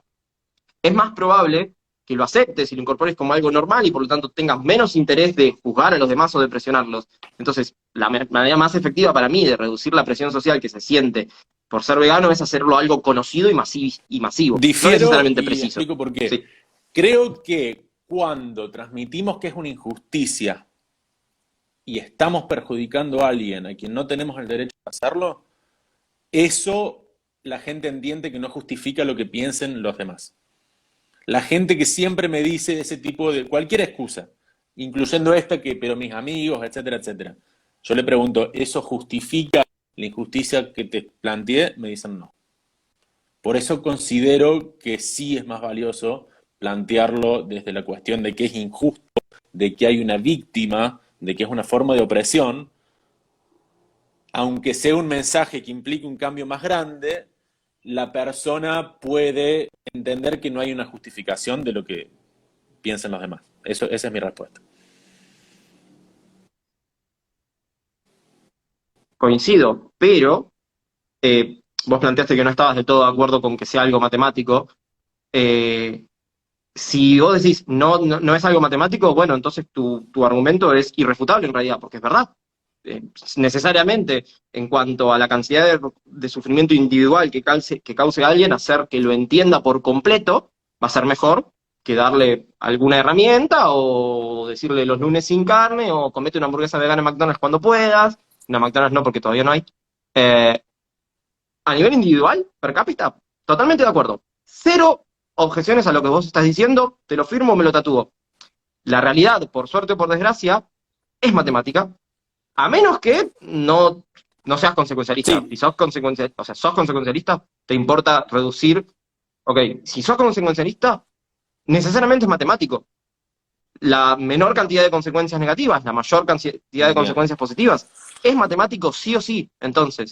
es más probable que lo aceptes y lo incorpores como algo normal y por lo tanto tengas menos interés de juzgar a los demás o de presionarlos. Entonces, la manera más efectiva para mí de reducir la presión social que se siente por ser vegano es hacerlo algo conocido y masivo, no Difiero necesariamente y preciso. explico por qué. Sí. Creo que cuando transmitimos que es una injusticia y estamos perjudicando a alguien a quien no tenemos el derecho a hacerlo, eso la gente entiende que no justifica lo que piensen los demás. La gente que siempre me dice ese tipo de cualquier excusa, incluyendo esta que, pero mis amigos, etcétera, etcétera. Yo le pregunto, ¿eso justifica la injusticia que te planteé? Me dicen no. Por eso considero que sí es más valioso plantearlo desde la cuestión de que es injusto, de que hay una víctima, de que es una forma de opresión, aunque sea un mensaje que implique un cambio más grande, la persona puede entender que no hay una justificación de lo que piensan los demás. Esa es mi respuesta. Coincido, pero vos planteaste que no estabas del todo de acuerdo con que sea algo matemático. Si vos decís no es algo matemático, bueno, entonces tu argumento es irrefutable en realidad, porque es verdad. Necesariamente, en cuanto a la cantidad de sufrimiento individual que cause a alguien, hacer que lo entienda por completo va a ser mejor que darle alguna herramienta o decirle los lunes sin carne o comete una hamburguesa vegana en McDonald's cuando puedas. No, McDonald's no, porque todavía no hay. A nivel individual, per cápita, totalmente de acuerdo. Cero objeciones a lo que vos estás diciendo, te lo firmo, me lo tatúo. La realidad, por suerte o por desgracia, es matemática, a menos que no seas consecuencialista. Sí. Si sos consecuencialista, o sea, sos consecuencialista, te importa reducir. Ok, si sos consecuencialista, necesariamente es matemático. La menor cantidad de consecuencias negativas, la mayor cantidad de Bien. consecuencias positivas, es matemático sí o sí. Entonces,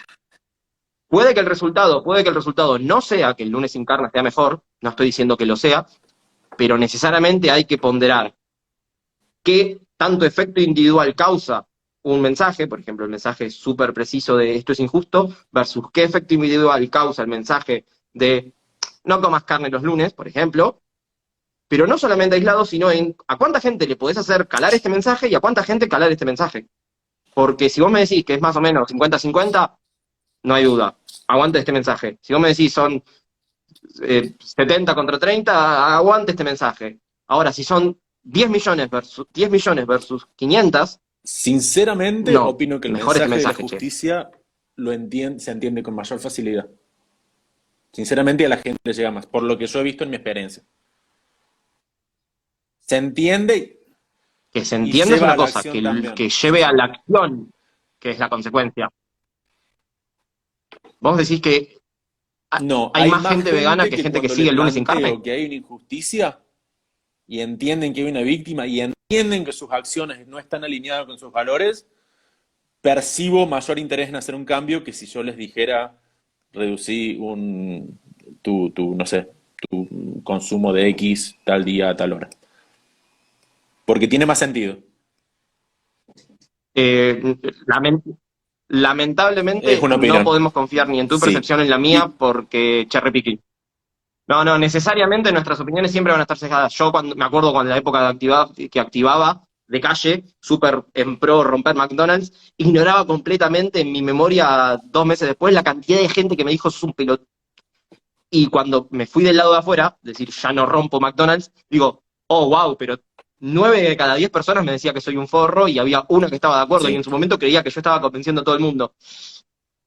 puede que el resultado no sea que el lunes sin carne sea mejor, no estoy diciendo que lo sea, pero necesariamente hay que ponderar qué tanto efecto individual causa un mensaje, por ejemplo, el mensaje súper preciso de esto es injusto, versus qué efecto individual causa el mensaje de no comas carne los lunes, por ejemplo, pero no solamente aislado, sino en a cuánta gente le podés hacer calar este mensaje y a cuánta gente calar este mensaje. Porque si vos me decís que es más o menos 50-50, no hay duda, aguante este mensaje. Si vos me decís son 70 contra 30, aguante este mensaje. Ahora, si son 10 millones versus 500, Sinceramente, no, opino que el mejor este mensaje de la mensaje, che. justicia se entiende con mayor facilidad. Sinceramente, a la gente le llega más, por lo que yo he visto en mi experiencia. Se entiende Que se y entienda es lleva una a la cosa, acción también. que lleve a la acción, que es la consecuencia. Vos decís que No, hay más gente vegana que gente que cuando sigue le el lunes sin planteo carne. que hay una injusticia y entienden que hay una víctima y entienden que sus acciones no están alineadas con sus valores, percibo mayor interés en hacer un cambio que si yo les dijera reducí no sé, tu consumo de X tal día a tal hora. Porque tiene más sentido. Eh, lament- Es Lamentablemente una no opinión. podemos confiar ni en tu Sí. percepción ni en la mía Y porque cherry picking. No, necesariamente nuestras opiniones siempre van a estar sesgadas. Yo me acuerdo cuando la época que activaba de calle, súper en pro romper McDonald's, ignoraba completamente en mi memoria 2 meses después la cantidad de gente que me dijo sos un pelot. Y cuando me fui del lado de afuera, es decir, ya no rompo McDonald's, digo, oh, wow, pero 9 de cada 10 personas me decía que soy un forro y había uno que estaba de acuerdo y sí. en su momento creía que yo estaba convenciendo a todo el mundo.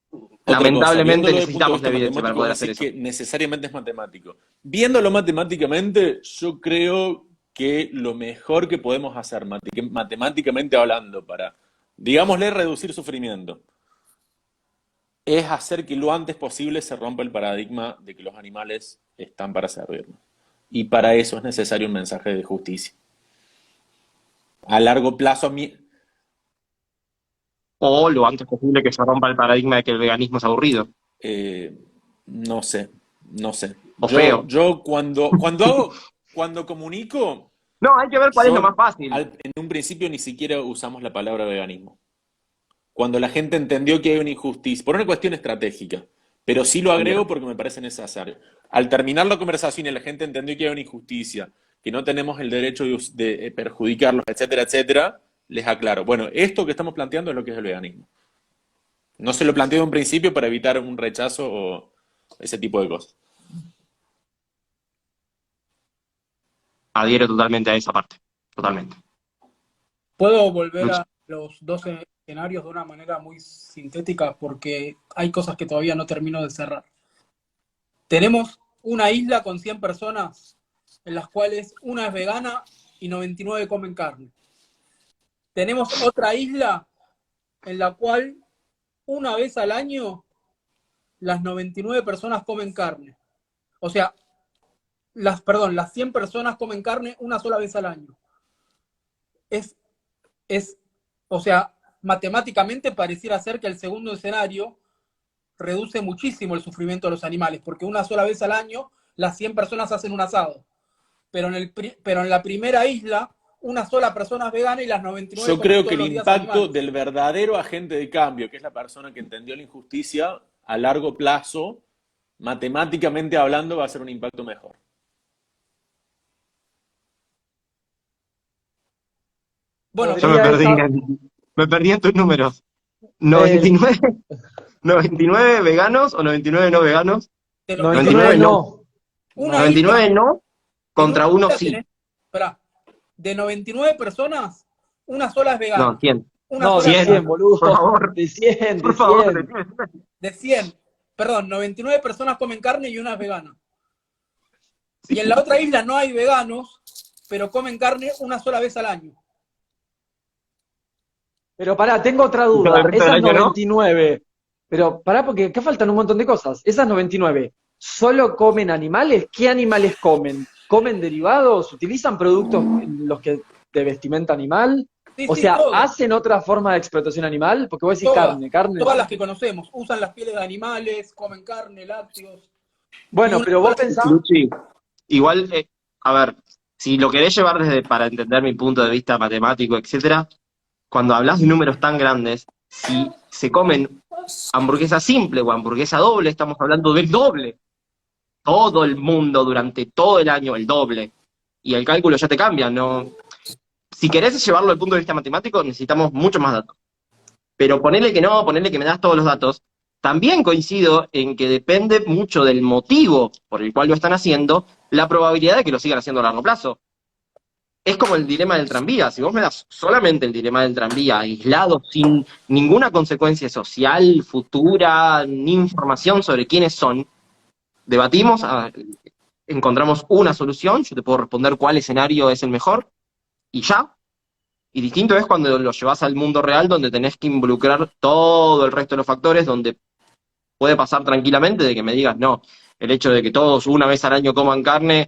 Otra cosa, Lamentablemente viéndolo desde el punto de necesitamos la vista evidencia para matemático, poder vos hacer decís eso. que necesariamente es matemático. Viéndolo matemáticamente, yo creo que lo mejor que podemos hacer matemáticamente hablando para, digámosle, reducir sufrimiento, es hacer que lo antes posible se rompa el paradigma de que los animales están para servirnos. Y para eso es necesario un mensaje de justicia. A largo plazo, o lo antes posible que se rompa el paradigma de que el veganismo es aburrido No sé, no sé. o feo. Yo cuando comunico, No, hay que ver cuál es lo más fácil. en un principio ni siquiera usamos la palabra veganismo. Cuando la gente entendió que hay una injusticia, por una cuestión estratégica, pero sí lo agrego porque me parece necesario. Al terminar la conversación y la gente entendió que hay una injusticia, que no tenemos el derecho de perjudicarlos, etcétera, etcétera, les aclaro. Bueno, esto que estamos planteando es lo que es el veganismo. No se lo planteo de un principio para evitar un rechazo o ese tipo de cosas. Adhiero totalmente a esa parte, totalmente. Puedo volver Luchi. a los dos escenarios de una manera muy sintética porque hay cosas que todavía no termino de cerrar. Tenemos una isla con 100 personas en las cuales una es vegana y 99 comen carne. Tenemos otra isla en la cual una vez al año las 99 personas comen carne. O sea, las 100 personas comen carne una sola vez al año. O sea, matemáticamente pareciera ser que el segundo escenario reduce muchísimo el sufrimiento de los animales, porque una sola vez al año las 100 personas hacen un asado. Pero en la primera isla, una sola persona es vegana y las 99 Yo comen creo que todos el los días impacto animales. del verdadero agente de cambio, que es la persona que entendió la injusticia, a largo plazo, matemáticamente hablando, va a ser un impacto mejor. Bueno, Yo Podría esa, me perdí en tus números. eh, 99, 99 veganos o 99 no veganos. de los 99 99 no. no. una No. isla, 99 no en una contra uno isla sí. esperá, de 99 personas, una sola es No, vegana. 100. Una No, sola de es 100, 100. vegana. Por boludo. favor. De 100, de Por favor. 100. De 100, perdón, 99 personas comen carne y una es vegana. Sí. Y en la otra isla no hay veganos, pero comen carne una sola vez al año. Pero pará, tengo otra Y todo el duda. resto del Esas año no. 99, pero pará porque acá faltan un montón de cosas. Esas 99, ¿solo comen animales? ¿Qué animales comen? ¿Comen derivados? ¿Utilizan productos en los que de vestimenta animal? Sí, O sí, sea, todo. ¿hacen otra forma de explotación animal? Porque vos decís Todas. carne, carne. Todas las que conocemos. Usan las pieles de animales, comen carne, lácteos. Y Bueno, una pero vos sola... pensás, Luchi, igual, a ver, si lo querés llevar desde para entender mi punto de vista matemático, etcétera, cuando hablas de números tan grandes, si se comen hamburguesa simple o hamburguesa doble, estamos hablando del doble. Todo el mundo durante todo el año el doble. Y el cálculo ya te cambia, ¿no? Si querés llevarlo al punto de vista matemático, necesitamos mucho más datos. Pero ponele que no, ponele que me das todos los datos. También coincido en que depende mucho del motivo por el cual lo están haciendo, la probabilidad de que lo sigan haciendo a largo plazo. Es como el dilema del tranvía. Si vos me das solamente el dilema del tranvía aislado, sin ninguna consecuencia social, futura, ni información sobre quiénes son, debatimos, encontramos una solución, yo te puedo responder cuál escenario es el mejor, y ya. Y distinto es cuando lo llevas al mundo real, donde tenés que involucrar todo el resto de los factores, donde puede pasar tranquilamente de que me digas, no, el hecho de que todos una vez al año coman carne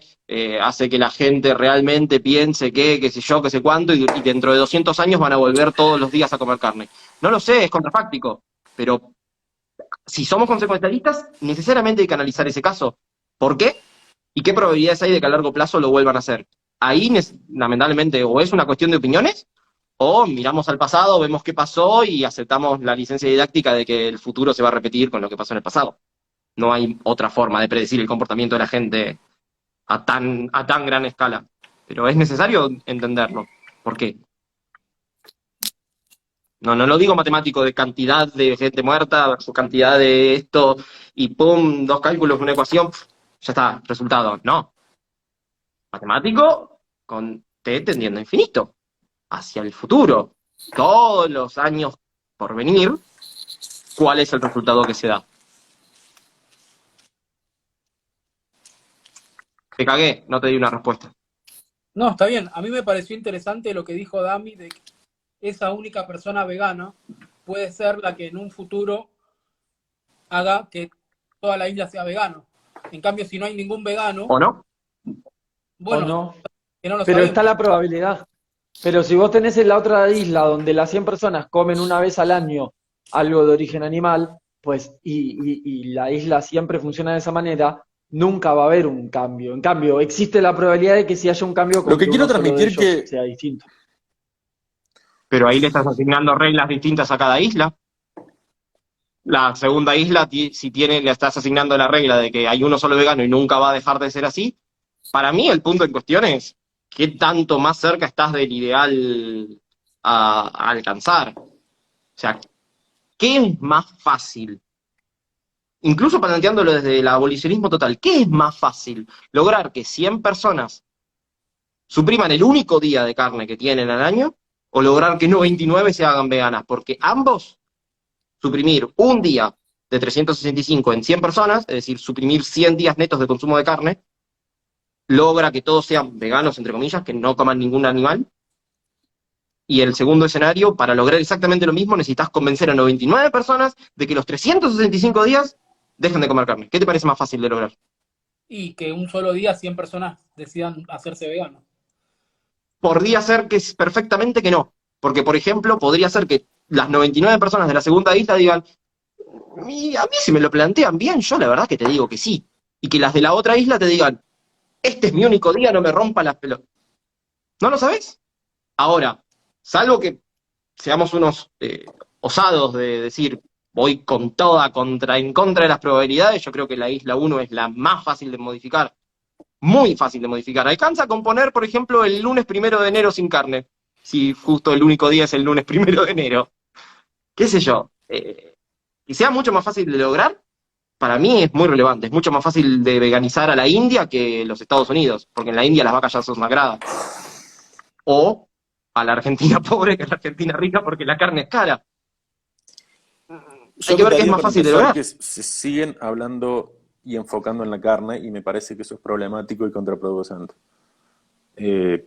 hace que la gente realmente piense que, qué sé yo, qué sé cuánto, y dentro de 200 años van a volver todos los días a comer carne. No lo sé, es contrafáctico, pero si somos consecuencialistas, necesariamente hay que analizar ese caso. ¿Por qué? ¿Y qué probabilidades hay de que a largo plazo lo vuelvan a hacer? Ahí, lamentablemente, o es una cuestión de opiniones, o miramos al pasado, vemos qué pasó y aceptamos la licencia didáctica de que el futuro se va a repetir con lo que pasó en el pasado. No hay otra forma de predecir el comportamiento de la gente a tan gran escala. Pero es necesario entenderlo. ¿Por qué? No lo digo matemático de cantidad de gente muerta versus cantidad de esto y pum, dos cálculos, una ecuación, ya está, resultado. No. Matemático con t tendiendo a infinito, hacia el futuro. Todos los años por venir, ¿cuál es el resultado que se da? Te cagué, no te di una respuesta. No, está bien. A mí me pareció interesante lo que dijo Dami de que esa única persona vegana puede ser la que en un futuro haga que toda la isla sea vegana. En cambio, si no hay ningún vegano, ¿O no? ¿o bueno, no? que no lo Pero sabemos. está la probabilidad. Pero si vos tenés en la otra isla donde las 100 personas comen una vez al año algo de origen animal, pues, y la isla siempre funciona de esa manera, nunca va a haber un cambio. En cambio, existe la probabilidad de que si haya un cambio Lo con que que quiero uno solo de transmitir ellos que, sea distinto. Pero ahí le estás asignando reglas distintas a cada isla. La segunda isla, si tiene, le estás asignando la regla de que hay uno solo vegano y nunca va a dejar de ser así. Para mí el punto en cuestión es qué tanto más cerca estás del ideal a alcanzar. O sea, ¿qué es más fácil? Incluso planteándolo desde el abolicionismo total, ¿qué es más fácil? Lograr que 100 personas supriman el único día de carne que tienen al año o lograr que 99 se hagan veganas, porque ambos, suprimir un día de 365 en 100 personas, es decir, suprimir 100 días netos de consumo de carne, logra que todos sean veganos, entre comillas, que no coman ningún animal. Y el segundo escenario, para lograr exactamente lo mismo, necesitas convencer a 99 personas de que los 365 días dejen de comer carne. ¿Qué te parece más fácil de lograr? Y que un solo día 100 personas decidan hacerse veganos. Podría ser que es perfectamente que no. Porque, por ejemplo, podría ser que las 99 personas de la segunda isla digan, y a mí si me lo plantean bien, yo la verdad que te digo que sí. Y que las de la otra isla te digan, este es mi único día, no me rompa las pelotas. ¿No lo sabes? Ahora, salvo que seamos unos osados de decir, voy con toda en contra de las probabilidades, yo creo que la isla uno es la más fácil de modificar. Muy fácil de modificar. Alcanza a componer, por ejemplo, el lunes 1 de enero sin carne. Si justo el único día es el lunes 1 de enero. ¿Qué sé yo? Que sea mucho más fácil de lograr, para mí es muy relevante. Es mucho más fácil de veganizar a la India que los Estados Unidos, porque en la India las vacas ya son sagradas. O a la Argentina pobre que a la Argentina rica porque la carne es cara. Hay yo que ver qué es votaría más para fácil de empezar lograr. que se siguen hablando y enfocando en la carne y me parece que eso es problemático y contraproducente.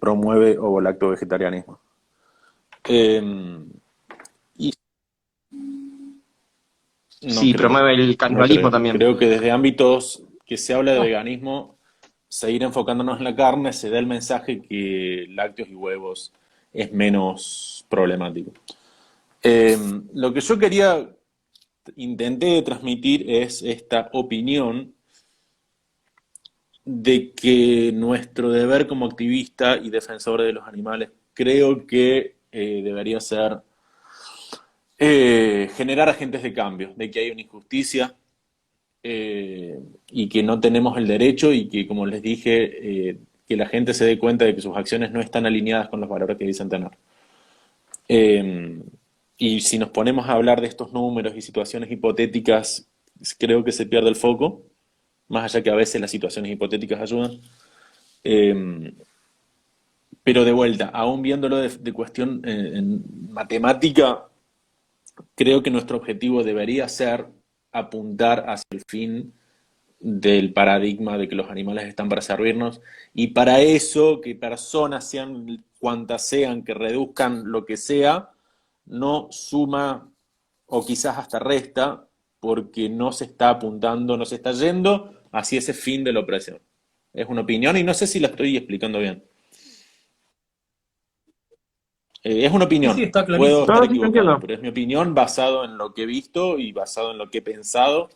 Promueve ovo-lacto-vegetarianismo. Y no Sí, creo, promueve el no canibalismo creo. también. Creo que desde ámbitos que se habla de No, veganismo, seguir enfocándonos en la carne, se da el mensaje que lácteos y huevos es menos problemático. Lo que yo intenté transmitir es esta opinión de que nuestro deber como activista y defensor de los animales creo que debería ser generar agentes de cambio, de que hay una injusticia y que no tenemos el derecho y que, como les dije, que la gente se dé cuenta de que sus acciones no están alineadas con los valores que dicen tener. Eh, y si nos ponemos a hablar de estos números y situaciones hipotéticas, creo que se pierde el foco, más allá que a veces las situaciones hipotéticas ayudan. Eh, pero de vuelta, aún viéndolo de cuestión en matemática, creo que nuestro objetivo debería ser apuntar hacia el fin del paradigma de que los animales están para servirnos y para eso que personas sean cuantas sean que reduzcan lo que sea, no suma o quizás hasta resta porque no se está apuntando, no se está yendo hacia ese fin de la opresión. Es una opinión y no sé si la estoy explicando bien. Es una sí, sí, opinión, está puedo clarísimo. estar No, sí te equivocado, entiendo. pero es mi opinión basado en lo que he visto y basado en lo que he pensado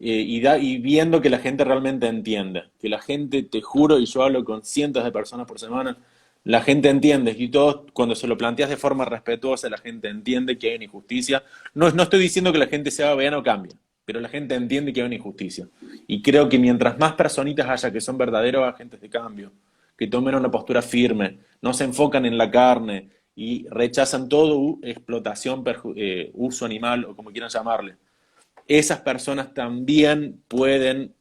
y viendo que la gente realmente entiende, que la gente, te juro, y yo hablo con cientos de personas por semana, la gente entiende, y todo, cuando se lo planteas de forma respetuosa, la gente entiende que hay una injusticia. No, no estoy diciendo que la gente se haga vegana o cambie, pero la gente entiende que hay una injusticia. Y creo que mientras más personitas haya que son verdaderos agentes de cambio, que tomen una postura firme, no se enfocan en la carne y rechazan todo explotación, uso animal o como quieran llamarle, esas personas también pueden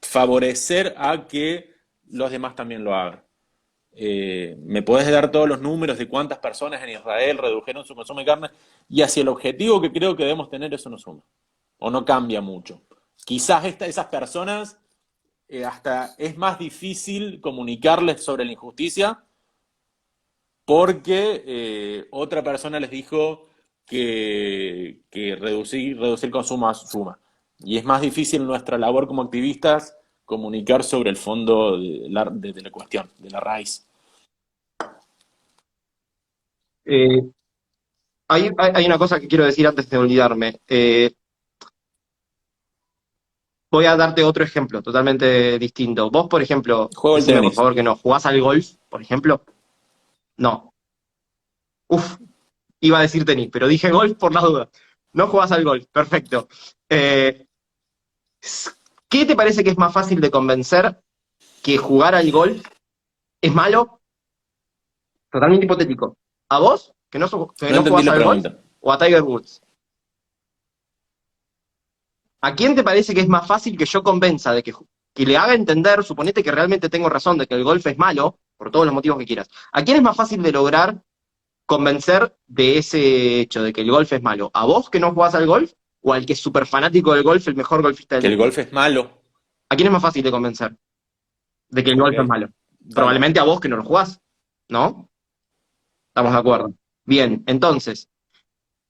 favorecer a que los demás también lo hagan. ¿Me podés dar todos los números de cuántas personas en Israel redujeron su consumo de carne? Y hacia el objetivo que creo que debemos tener, eso no suma. O no cambia mucho. Quizás esas personas hasta es más difícil comunicarles sobre la injusticia porque otra persona les dijo que reducir consumo suma. Y es más difícil nuestra labor como activistas comunicar sobre el fondo de la cuestión, de la raíz. Eh, hay una cosa que quiero decir antes de olvidarme. Voy a darte otro ejemplo totalmente distinto. Vos, por ejemplo, Juego el decime por tenis. favor que no, ¿jugás al golf, por ejemplo? No. Uf, iba a decir tenis, pero dije golf por la duda. No jugás al golf, perfecto. Eh, ¿Qué te parece que es más fácil de convencer que jugar al golf es malo? Totalmente hipotético. ¿A vos, que No no entendí jugás la al golf, pregunta. o a Tiger Woods? ¿A quién te parece que es más fácil que yo convenza que le haga entender, suponete que realmente tengo razón de que el golf es malo, por todos los motivos que quieras? ¿A quién es más fácil de lograr convencer de ese hecho, de que el golf es malo? ¿A vos que no jugás al golf? ¿O al que es súper fanático del golf, el mejor golfista del Que el mundo? golf es malo. ¿A quién es más fácil de convencer de que el Ok, golf es malo? dale. Probablemente a vos que no lo jugás, ¿no? Estamos de acuerdo. Bien, entonces,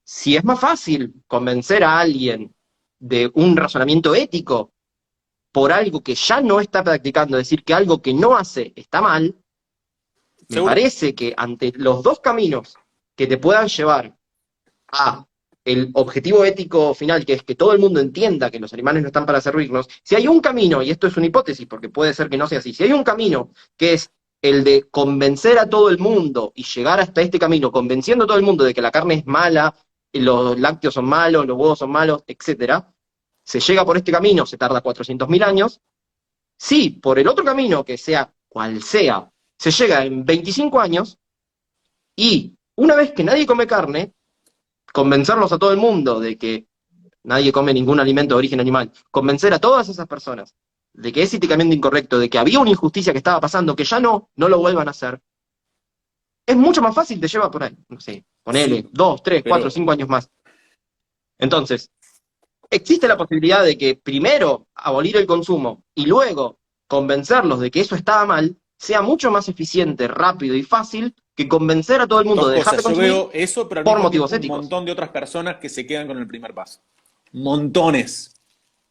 si es más fácil convencer a alguien de un razonamiento ético por algo que ya no está practicando, es decir, que algo que no hace está mal, me ¿Seguro? parece que ante los dos caminos que te puedan llevar a el objetivo ético final, que es que todo el mundo entienda que los animales no están para servirnos, si hay un camino, y esto es una hipótesis, porque puede ser que no sea así, si hay un camino que es el de convencer a todo el mundo y llegar hasta este camino, convenciendo a todo el mundo de que la carne es mala, los lácteos son malos, los huevos son malos, etcétera, se llega por este camino, se tarda 400.000 años. Sí, por el otro camino, que sea cual sea, se llega en 25 años y una vez que nadie come carne, convencerlos a todo el mundo de que nadie come ningún alimento de origen animal, convencer a todas esas personas de que es éticamente incorrecto, de que había una injusticia que estaba pasando, que ya no lo vuelvan a hacer, es mucho más fácil, te lleva por ahí, no sé, ponele Sí, 2, 3, 4, pero 5 años más. Entonces, existe la posibilidad de que primero abolir el consumo y luego convencerlos de que eso estaba mal, sea mucho más eficiente, rápido y fácil que convencer a todo el mundo dos de dejar de cosas. Yo consumir veo eso, pero al por mismo motivos tiempo un éticos. montón de otras personas que se quedan con el primer paso. Montones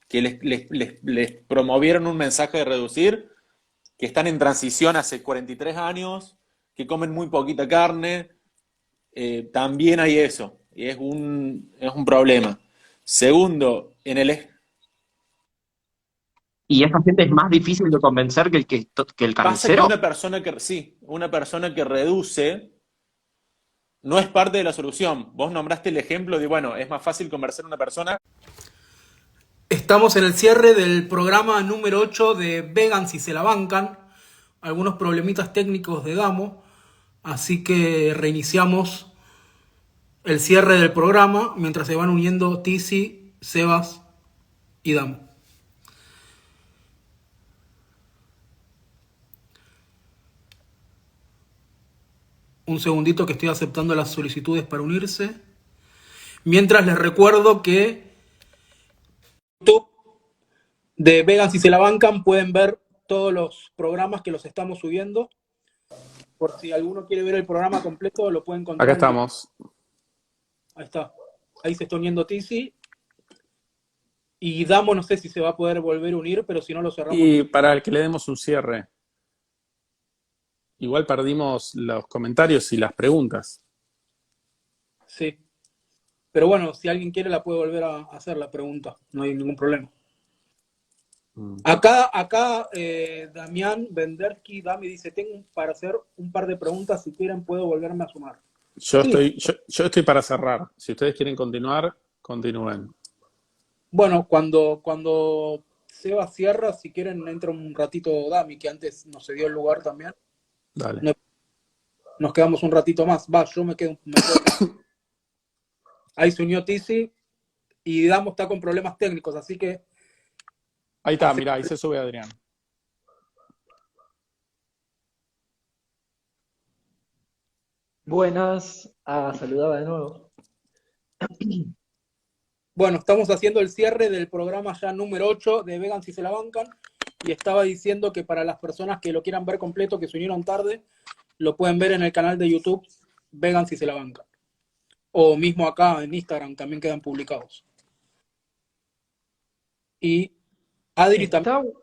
que les promovieron un mensaje de reducir, que están en transición hace 43 años, que comen muy poquita carne. También hay eso. Y es un problema. Segundo, Y esa gente es más difícil de convencer que el pasa que carnicero. sí, una persona que reduce no es parte de la solución. Vos nombraste el ejemplo de, bueno, es más fácil convencer a una persona. Estamos en el cierre del programa número 8 de Vegan si se la bancan. Algunos problemitas técnicos de Damo. Así que reiniciamos el cierre del programa mientras se van uniendo Tizi, Sebas y Damo. Un segundito que estoy aceptando las solicitudes para unirse. Mientras les recuerdo que YouTube de Vegan si se la bancan pueden ver todos los programas que los estamos subiendo. Por si alguno quiere ver el programa completo, lo puede Acá encontrar en YouTube. estamos. Ahí está. Ahí se está uniendo Tizi. Y Damo no sé si se va a poder volver a unir, pero si no lo cerramos Y nosotros. para que le demos un cierre, igual perdimos los comentarios y las preguntas. Sí. Pero bueno, si alguien quiere la puede volver a hacer la pregunta. No hay ningún problema. Acá Damián Vendersky, Dami dice, tengo para hacer un par de preguntas, si quieren puedo volverme a sumar. Sí, Yo estoy para cerrar. Si ustedes quieren continuar, continúen. bueno, cuando Seba cierra, si quieren entra un ratito Dami, que antes nos cedió el lugar también. Dale. Nos quedamos un ratito más. Va, yo me quedo. Ahí se unió Tizi y Damo está con problemas técnicos, así que Ahí está, mirá, ahí se sube Adrián. Buenas. Saludaba de nuevo. bueno, estamos haciendo el cierre del programa ya número 8 de Vegan si se la bancan. Y estaba diciendo que para las personas que lo quieran ver completo, que se unieron tarde, lo pueden ver en el canal de YouTube Vegan si se la bancan. O mismo acá en Instagram también quedan publicados. Y Adri también.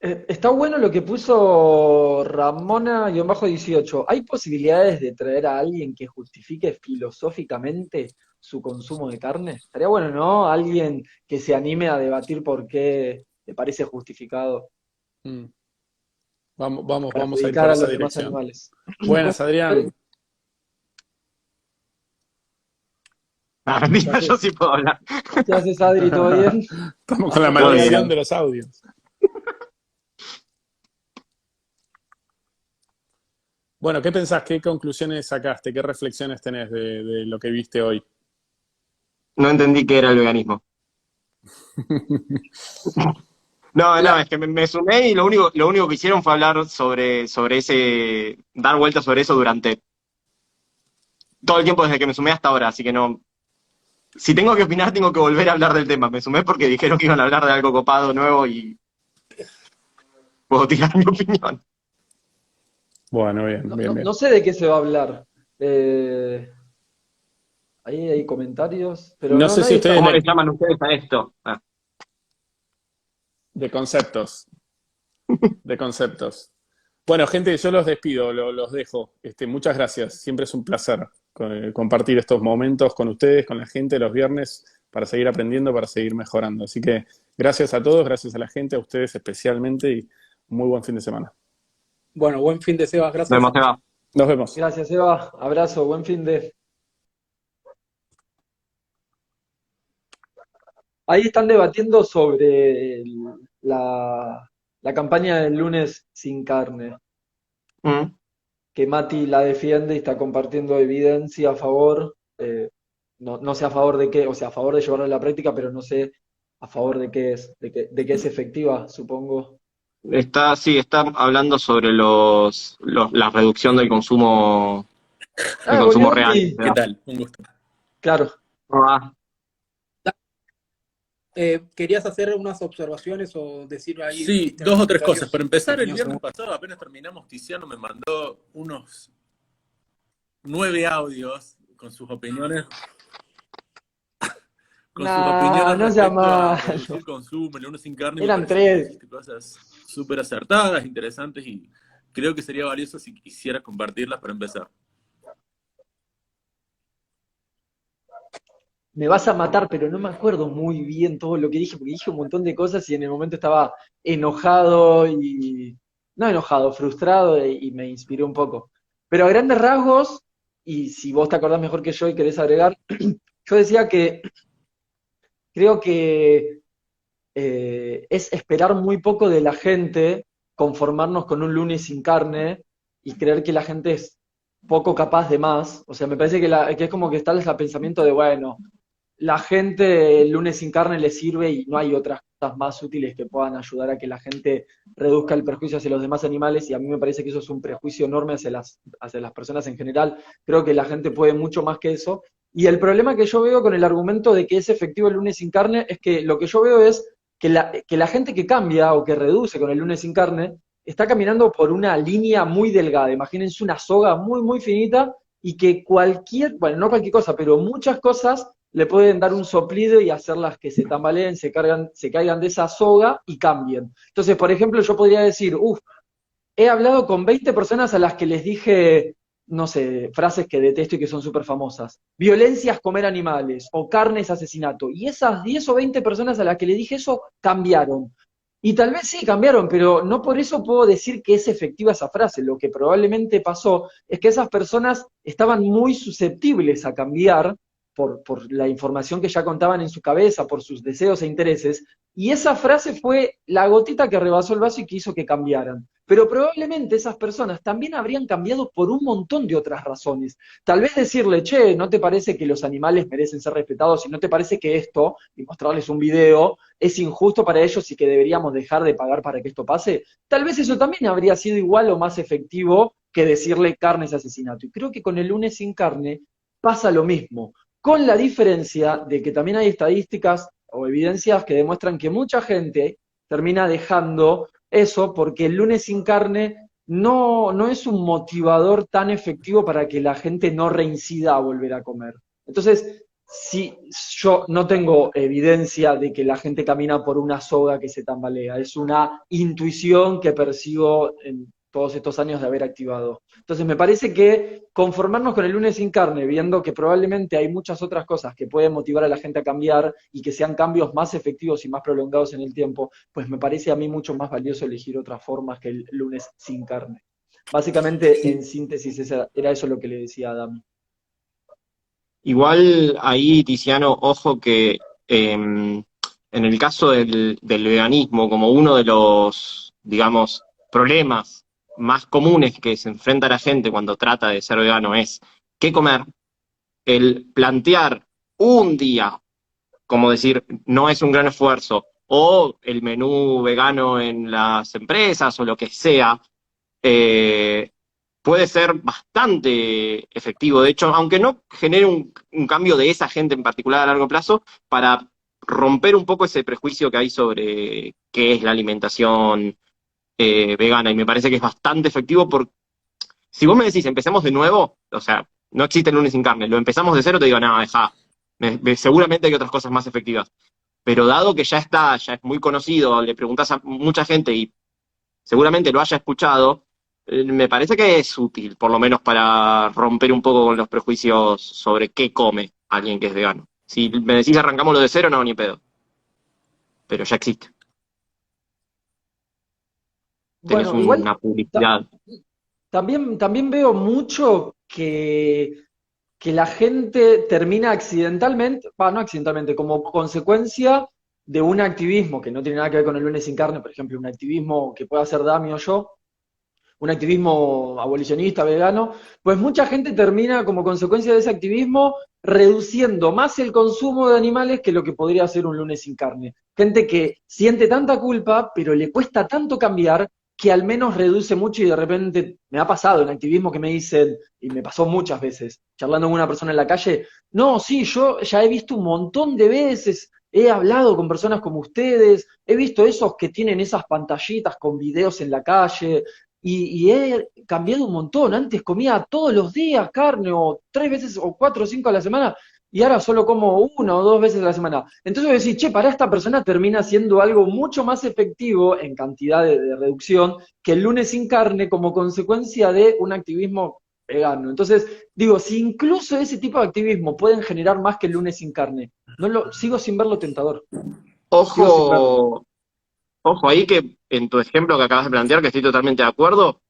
Está bueno lo que puso Ramona-18. ¿Hay posibilidades de traer a alguien que justifique filosóficamente su consumo de carne? Estaría bueno, ¿no? Alguien que se anime a debatir por qué le parece justificado Mm. Vamos a ir perjudicar por a esa los demás dirección. animales. Buenas, Adrián. Ah, ¿Qué mentira, yo haces? sí puedo hablar. ¿Qué haces, Adri? ¿Todo bien? Estamos con la Todo maldición bien. de los audios. Bueno, ¿qué pensás? ¿Qué conclusiones sacaste? ¿Qué reflexiones tenés de lo que viste hoy? No entendí qué era el veganismo. No, no, La, es que me sumé y lo único que hicieron fue hablar sobre ese, dar vueltas sobre eso durante todo el tiempo desde que me sumé hasta ahora, así que no, si tengo que opinar tengo que volver a hablar del tema. Me sumé porque dijeron que iban a hablar de algo copado nuevo y puedo tirar mi opinión. Bueno, bien, No, bien, bien. no sé de qué se va a hablar. Eh, Ahí hay comentarios, pero No no, sé si nadie está. ustedes ¿Cómo le llaman ustedes a esto? Ah, de conceptos, de conceptos. Bueno, gente, yo los despido, los dejo. Muchas gracias. Siempre es un placer compartir estos momentos con ustedes, con la gente los viernes, para seguir aprendiendo, para seguir mejorando. Así que gracias a todos, gracias a la gente, a ustedes especialmente y muy buen fin de semana. bueno, buen fin de Sebas, nos gracias. vemos, Seba. Nos vemos. Gracias, Eva. Abrazo, buen fin de. Ahí están debatiendo sobre la campaña del lunes sin carne, Mm. que Mati la defiende y está compartiendo evidencia a favor. No sé a favor de qué, o sea, a favor de llevarlo a la práctica, pero no sé a favor de qué es, de que es efectiva, supongo. Está, sí, está hablando sobre la reducción del Ah, consumo volvió real. Andy. ¿Qué tal? Un gusto. Claro. Ah, ¿Querías hacer unas observaciones o decir ahí, Sí, viste en los dos o tres cosas. comentarios Para tu empezar, el opinión viernes según? pasado, apenas terminamos, Tiziano me mandó unos 9 audios con sus No, opiniones no sea respecto a malo. reducir consumo, el uno sin carne, y me Eran parece que tres. dijiste cosas súper acertadas, interesantes, y creo que sería valioso si quisieras compartirlas para empezar. Me vas a matar, pero no me acuerdo muy bien todo lo que dije, porque dije un montón de cosas y en el momento estaba enojado y... No enojado, frustrado y me inspiré un poco. Pero a grandes rasgos, y si vos te acordás mejor que yo y querés agregar, yo decía que creo que es esperar muy poco de la gente, conformarnos con un lunes sin carne y creer que la gente es poco capaz de más. O sea, me parece que es como que está el pensamiento de, bueno, la gente el lunes sin carne le sirve y no hay otras cosas más útiles que puedan ayudar a que la gente reduzca el perjuicio hacia los demás animales y a mí me parece que eso es un prejuicio enorme hacia las personas en general. Creo que la gente puede mucho más que eso. Y el problema que yo veo con el argumento de que es efectivo el lunes sin carne es que lo que yo veo es que la gente que cambia o que reduce con el lunes sin carne está caminando por una línea muy delgada. Imagínense una soga muy, muy finita y que bueno, no cualquier cosa, pero muchas cosas le pueden dar un soplido y hacerlas que se tambaleen, se caigan de esa soga y cambien. Entonces, por ejemplo, yo podría decir, he hablado con 20 personas a las que les dije, no sé, frases que detesto y que son súper famosas. Violencia es comer animales o carne es asesinato. Y esas 10 o 20 personas a las que le dije eso cambiaron. Y tal vez sí cambiaron, pero no por eso puedo decir que es efectiva esa frase. Lo que probablemente pasó es que esas personas estaban muy susceptibles a cambiar por la información que ya contaban en su cabeza, por sus deseos e intereses, y esa frase fue la gotita que rebasó el vaso y que hizo que cambiaran. Pero probablemente esas personas también habrían cambiado por un montón de otras razones. Tal vez decirle, che, ¿no te parece que los animales merecen ser respetados? ¿Y no te parece que esto, y mostrarles un video, es injusto para ellos y que deberíamos dejar de pagar para que esto pase? Tal vez eso también habría sido igual o más efectivo que decirle carne es asesinato. Y creo que con el lunes sin carne pasa lo mismo, con la diferencia de que también hay estadísticas o evidencias que demuestran que mucha gente termina dejando eso porque el lunes sin carne no es un motivador tan efectivo para que la gente no reincida a volver a comer. Entonces, sí, yo no tengo evidencia de que la gente camina por una soga que se tambalea, es una intuición que percibo en todos estos años de haber activado. Entonces me parece que conformarnos con el lunes sin carne, viendo que probablemente hay muchas otras cosas que pueden motivar a la gente a cambiar y que sean cambios más efectivos y más prolongados en el tiempo, pues me parece a mí mucho más valioso elegir otras formas que el lunes sin carne. Básicamente, en síntesis, era eso lo que le decía a Dami. Igual ahí, Tiziano, ojo que en el caso del veganismo, como uno de los, digamos, problemas más comunes que se enfrenta la gente cuando trata de ser vegano es qué comer, el plantear un día, como decir, no es un gran esfuerzo, o el menú vegano en las empresas o lo que sea, eh, puede ser bastante efectivo. De hecho, aunque no genere un cambio de esa gente en particular a largo plazo, para romper un poco ese prejuicio que hay sobre qué es la alimentación vegana. Y me parece que es bastante efectivo porque si vos me decís, empecemos de nuevo, o sea, no existe el lunes sin carne, lo empezamos de cero, te digo, no, deja, seguramente hay otras cosas más efectivas. Pero dado que ya está, ya es muy conocido, le preguntás a mucha gente y seguramente lo haya escuchado, me parece que es útil, por lo menos para romper un poco con los prejuicios sobre qué come alguien que es vegano. Si me decís arrancamos lo de cero, no, ni pedo. Pero ya existe. Tenés Bueno, igual una publicidad. también veo mucho que la gente termina accidentalmente, no accidentalmente, como consecuencia de un activismo que no tiene nada que ver con el lunes sin carne, por ejemplo, un activismo que pueda hacer Dami o yo, un activismo abolicionista, vegano, pues mucha gente termina como consecuencia de ese activismo reduciendo más el consumo de animales que lo que podría ser un lunes sin carne. Gente que siente tanta culpa, pero le cuesta tanto cambiar, que al menos reduce mucho y de repente me ha pasado en activismo que me dicen, y me pasó muchas veces, charlando con una persona en la calle, no, sí, yo ya he visto un montón de veces, he hablado con personas como ustedes, he visto esos que tienen esas pantallitas con videos en la calle, y he cambiado un montón. Antes comía todos los días carne, o 3 veces, o 4 o 5 a la semana, y ahora solo como 1 o 2 veces a la semana. Entonces decís, che, para esta persona termina siendo algo mucho más efectivo en cantidad de reducción que el lunes sin carne como consecuencia de un activismo vegano. Entonces, digo, si incluso ese tipo de activismo pueden generar más que el lunes sin carne, sigo sin verlo tentador. Sigo sin verlo. Ojo, ojo ahí que en tu ejemplo que acabas de plantear, que estoy totalmente de acuerdo,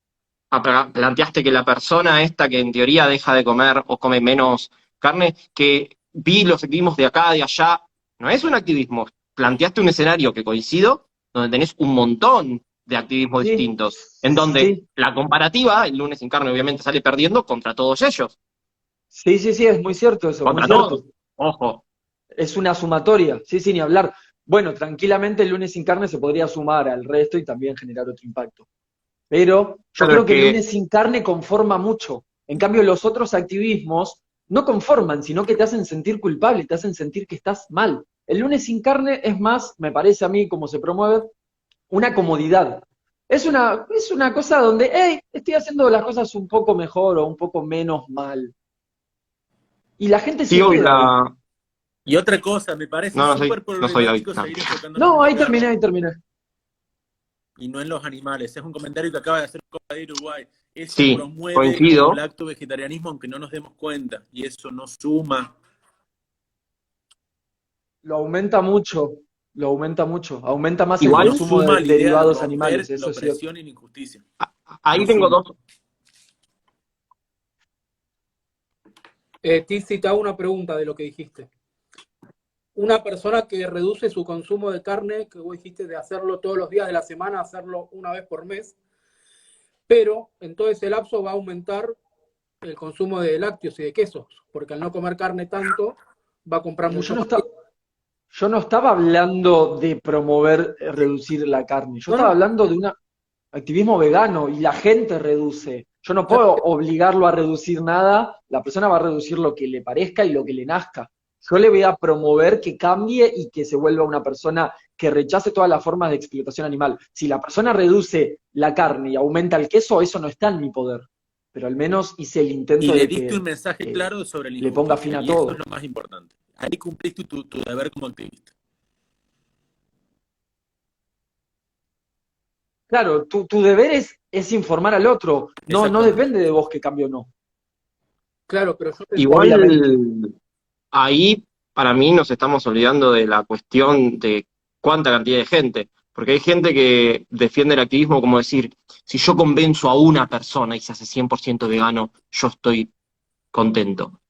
planteaste que la persona esta que en teoría deja de comer o come menos carne, que vi los activismos de acá, de allá, no es un activismo. Planteaste un escenario que coincido, donde tenés un montón de activismos Sí, distintos, en donde sí, la comparativa, el lunes sin carne obviamente sale perdiendo contra todos ellos, sí, es muy cierto eso, muy contra todos. cierto. Ojo, Es una sumatoria, sí, ni hablar. Bueno, tranquilamente el lunes sin carne se podría sumar al resto y también generar otro impacto. Pero yo claro creo que el que lunes sin carne conforma mucho. En cambio, los otros activismos no conforman, sino que te hacen sentir culpable, te hacen sentir que estás mal. El lunes sin carne es más, me parece a mí, como se promueve, una comodidad. Es una cosa donde, hey, estoy haciendo las cosas un poco mejor o un poco menos mal. Y la gente sí, se hoy queda ahí. la... Y otra cosa, me parece No, súper no soy David. problemático No. seguir enfocándonos en No, los ahí terminé, carnes ahí terminé. y no en los animales. Es un comentario que acaba de hacer Copa de Uruguay. Eso Sí, promueve como coincido. lacto-vegetarianismo, aunque no nos demos cuenta. Y eso no suma. Lo aumenta mucho, lo aumenta mucho. Aumenta más el Igual, No consumo de suma la idea de derivados animales, romper la eso es cierto. opresión y la injusticia. ahí No tengo suma. dos. Tizi, te hago una pregunta de lo que dijiste. Una persona que reduce su consumo de carne, que vos dijiste de hacerlo todos los días de la semana, hacerlo una vez por mes, pero en todo ese lapso va a aumentar el consumo de lácteos y de quesos, porque al no comer carne tanto, va a comprar Pero yo mucho no, más. yo no estaba hablando de promover reducir la carne, yo No, estaba no, hablando de un activismo vegano y la gente reduce. Yo no puedo obligarlo a reducir nada, la persona va a reducir lo que le parezca y lo que le nazca. Yo le voy a promover que cambie y que se vuelva una persona que rechace todas las formas de explotación animal. Si la persona reduce la carne y aumenta el queso, eso no está en mi poder. Pero al menos hice el y intento le de diste un que mensaje claro sobre la le ponga fin injusticia, a y eso es todo. lo más importante. ahí cumpliste tu deber como activista. Claro, tu deber es informar al otro. No, no Exactamente. depende de vos que cambie o no, Claro, pero yo pensaba, obviamente. Igual ahí para mí nos estamos olvidando de la cuestión de cuánta cantidad de gente, porque hay gente que defiende el activismo como decir, si yo convenzo a una persona y se hace 100% vegano, yo estoy contento.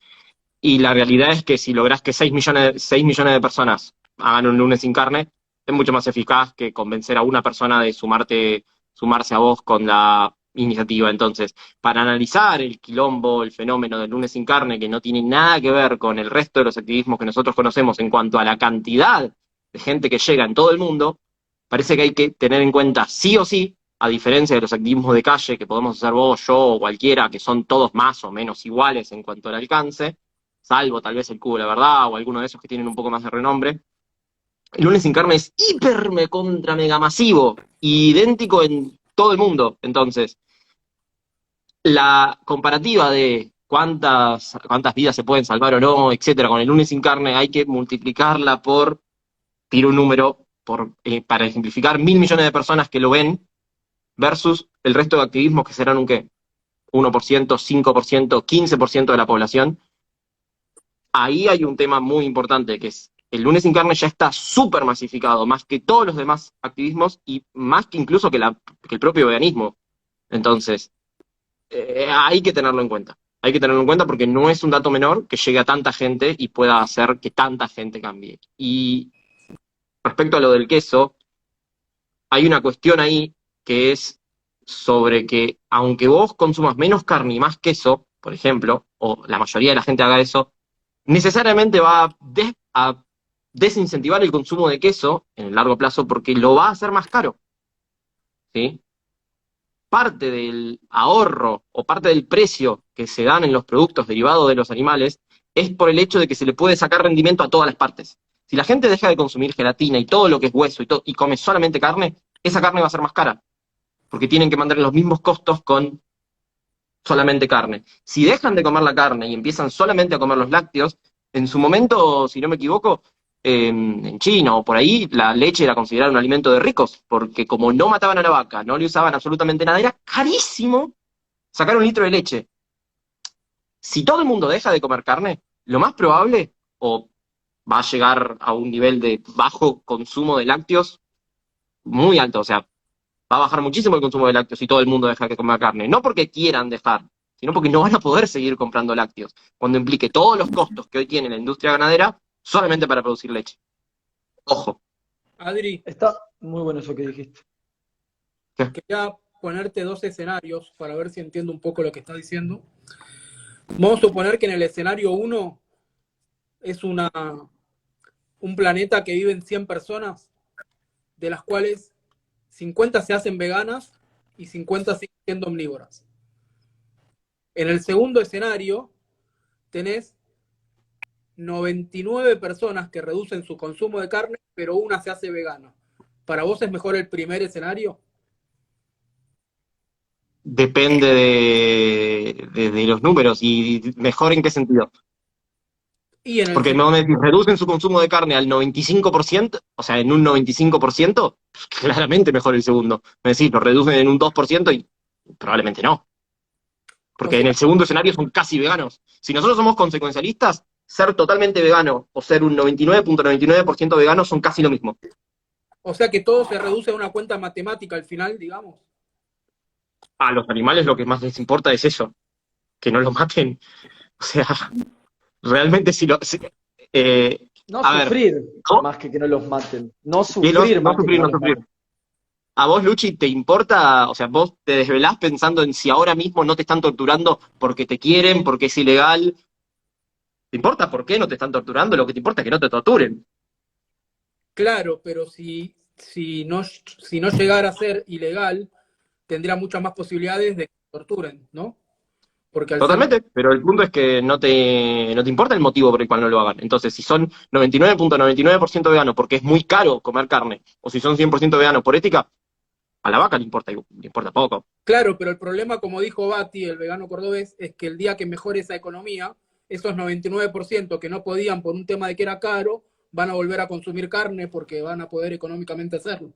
Y la realidad es que si lográs que 6 millones de personas hagan un lunes sin carne, es mucho más eficaz que convencer a una persona de sumarse a vos con la iniciativa. Entonces, para analizar el quilombo, el fenómeno del lunes sin carne, que no tiene nada que ver con el resto de los activismos que nosotros conocemos en cuanto a la cantidad de gente que llega en todo el mundo, parece que hay que tener en cuenta sí o sí, a diferencia de los activismos de calle que podemos hacer vos, yo o cualquiera, que son todos más o menos iguales en cuanto al alcance, salvo tal vez el Cubo de la Verdad o alguno de esos que tienen un poco más de renombre. El lunes sin carne es hiper me contra mega masivo, idéntico en todo el mundo. Entonces, la comparativa de cuántas vidas se pueden salvar o no, etcétera, con el lunes sin carne, hay que multiplicarla por, tiro un número, para ejemplificar, 1.000 millones de personas que lo ven versus el resto de activismos que serán un qué, 1%, 5%, 15% de la población. Ahí hay un tema muy importante, que es el lunes sin carne ya está súper masificado, más que todos los demás activismos y más que incluso que el propio veganismo. Entonces, hay que tenerlo en cuenta. Hay que tenerlo en cuenta porque no es un dato menor que llegue a tanta gente y pueda hacer que tanta gente cambie. Y respecto a lo del queso, hay una cuestión ahí que es sobre que aunque vos consumas menos carne y más queso, por ejemplo, o la mayoría de la gente haga eso, necesariamente va a desincentivar el consumo de queso en el largo plazo porque lo va a hacer más caro, ¿sí? Parte del ahorro o parte del precio que se dan en los productos derivados de los animales es por el hecho de que se le puede sacar rendimiento a todas las partes. Si la gente deja de consumir gelatina y todo lo que es hueso y come solamente carne, esa carne va a ser más cara, porque tienen que mantener los mismos costos con solamente carne. Si dejan de comer la carne y empiezan solamente a comer los lácteos, en su momento, si no me equivoco, en China o por ahí, la leche era considerada un alimento de ricos, porque como no mataban a la vaca, no le usaban absolutamente nada, era carísimo sacar un litro de leche. Si todo el mundo deja de comer carne, lo más probable, o va a llegar a un nivel de bajo consumo de lácteos muy alto, o sea, va a bajar muchísimo el consumo de lácteos si todo el mundo deja de comer carne. No porque quieran dejar, sino porque no van a poder seguir comprando lácteos, cuando implique todos los costos que hoy tiene la industria ganadera solamente para producir leche. Ojo. Adri, Está muy bueno eso que dijiste. quería ponerte dos escenarios para ver si entiendo un poco lo que estás diciendo. Vamos a suponer que en el escenario 1 es un planeta que viven 100 personas, de las cuales 50 se hacen veganas y 50 siguen siendo omnívoras. En el segundo escenario tenés 99 personas que reducen su consumo de carne, pero una se hace vegana. ¿Para vos es mejor el primer escenario? Depende de los números y mejor en qué sentido. Y en el Porque no reducen su consumo de carne al 95%, o sea, en un 95%, claramente mejor el segundo. Es decir, lo reducen en un 2% y probablemente no. Porque en el segundo escenario son casi veganos. Si nosotros somos consecuencialistas, ser totalmente vegano o ser un 99.99% vegano son casi lo mismo. O sea que todo se reduce a una cuenta matemática al final, digamos. A los animales lo que más les importa es eso, que no lo maten. O sea, realmente si lo... No a ver, sufrir ¿no? más que no los maten. No Y sufrir no más que sufrir, no no los sufrir. maten. ¿A vos, Luchi, te importa? O sea, vos te desvelás pensando en si ahora mismo no te están torturando porque te quieren, porque es ilegal. ¿Te importa por qué no te están torturando? Lo que te importa es que no te torturen. Claro, pero si no llegara a ser ilegal, tendría muchas más posibilidades de que torturen, ¿no? Porque al ser... Totalmente, pero el punto es que no te importa el motivo por el cual no lo hagan. Entonces, si son 99.99% veganos porque es muy caro comer carne, o si son 100% veganos por ética, a la vaca le importa poco. Claro, pero el problema, como dijo Bati, el vegano cordobés, es que el día que mejore esa economía, esos 99% que no podían por un tema de que era caro, van a volver a consumir carne porque van a poder económicamente hacerlo.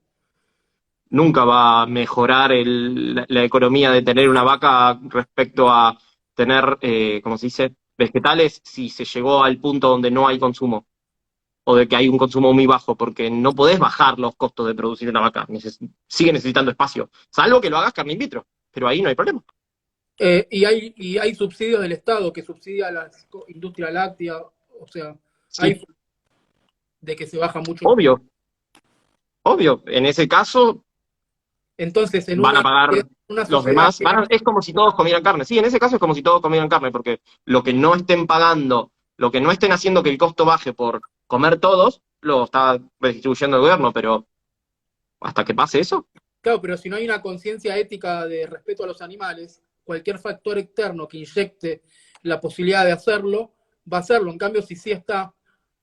Nunca va a mejorar la economía de tener una vaca respecto a tener, ¿cómo se dice?, vegetales si se llegó al punto donde no hay consumo o de que hay un consumo muy bajo, porque no podés bajar los costos de producir una vaca. Sigue necesitando espacio, salvo que lo hagas carne in vitro, pero ahí no hay problema. Y hay subsidios del Estado que subsidia a la industria láctea, o sea, hay Sí, de que se baja mucho. obvio, en ese caso Entonces, en van a pagar una los sociedad demás, es como si todos comieran carne. Sí, en ese caso es como si todos comieran carne, porque lo que no estén pagando, lo que no estén haciendo que el costo baje por comer todos, lo está redistribuyendo el gobierno, pero hasta que pase eso, claro, pero si no hay una conciencia ética de respeto a los animales, cualquier factor externo que inyecte la posibilidad de hacerlo, va a hacerlo. En cambio, si sí está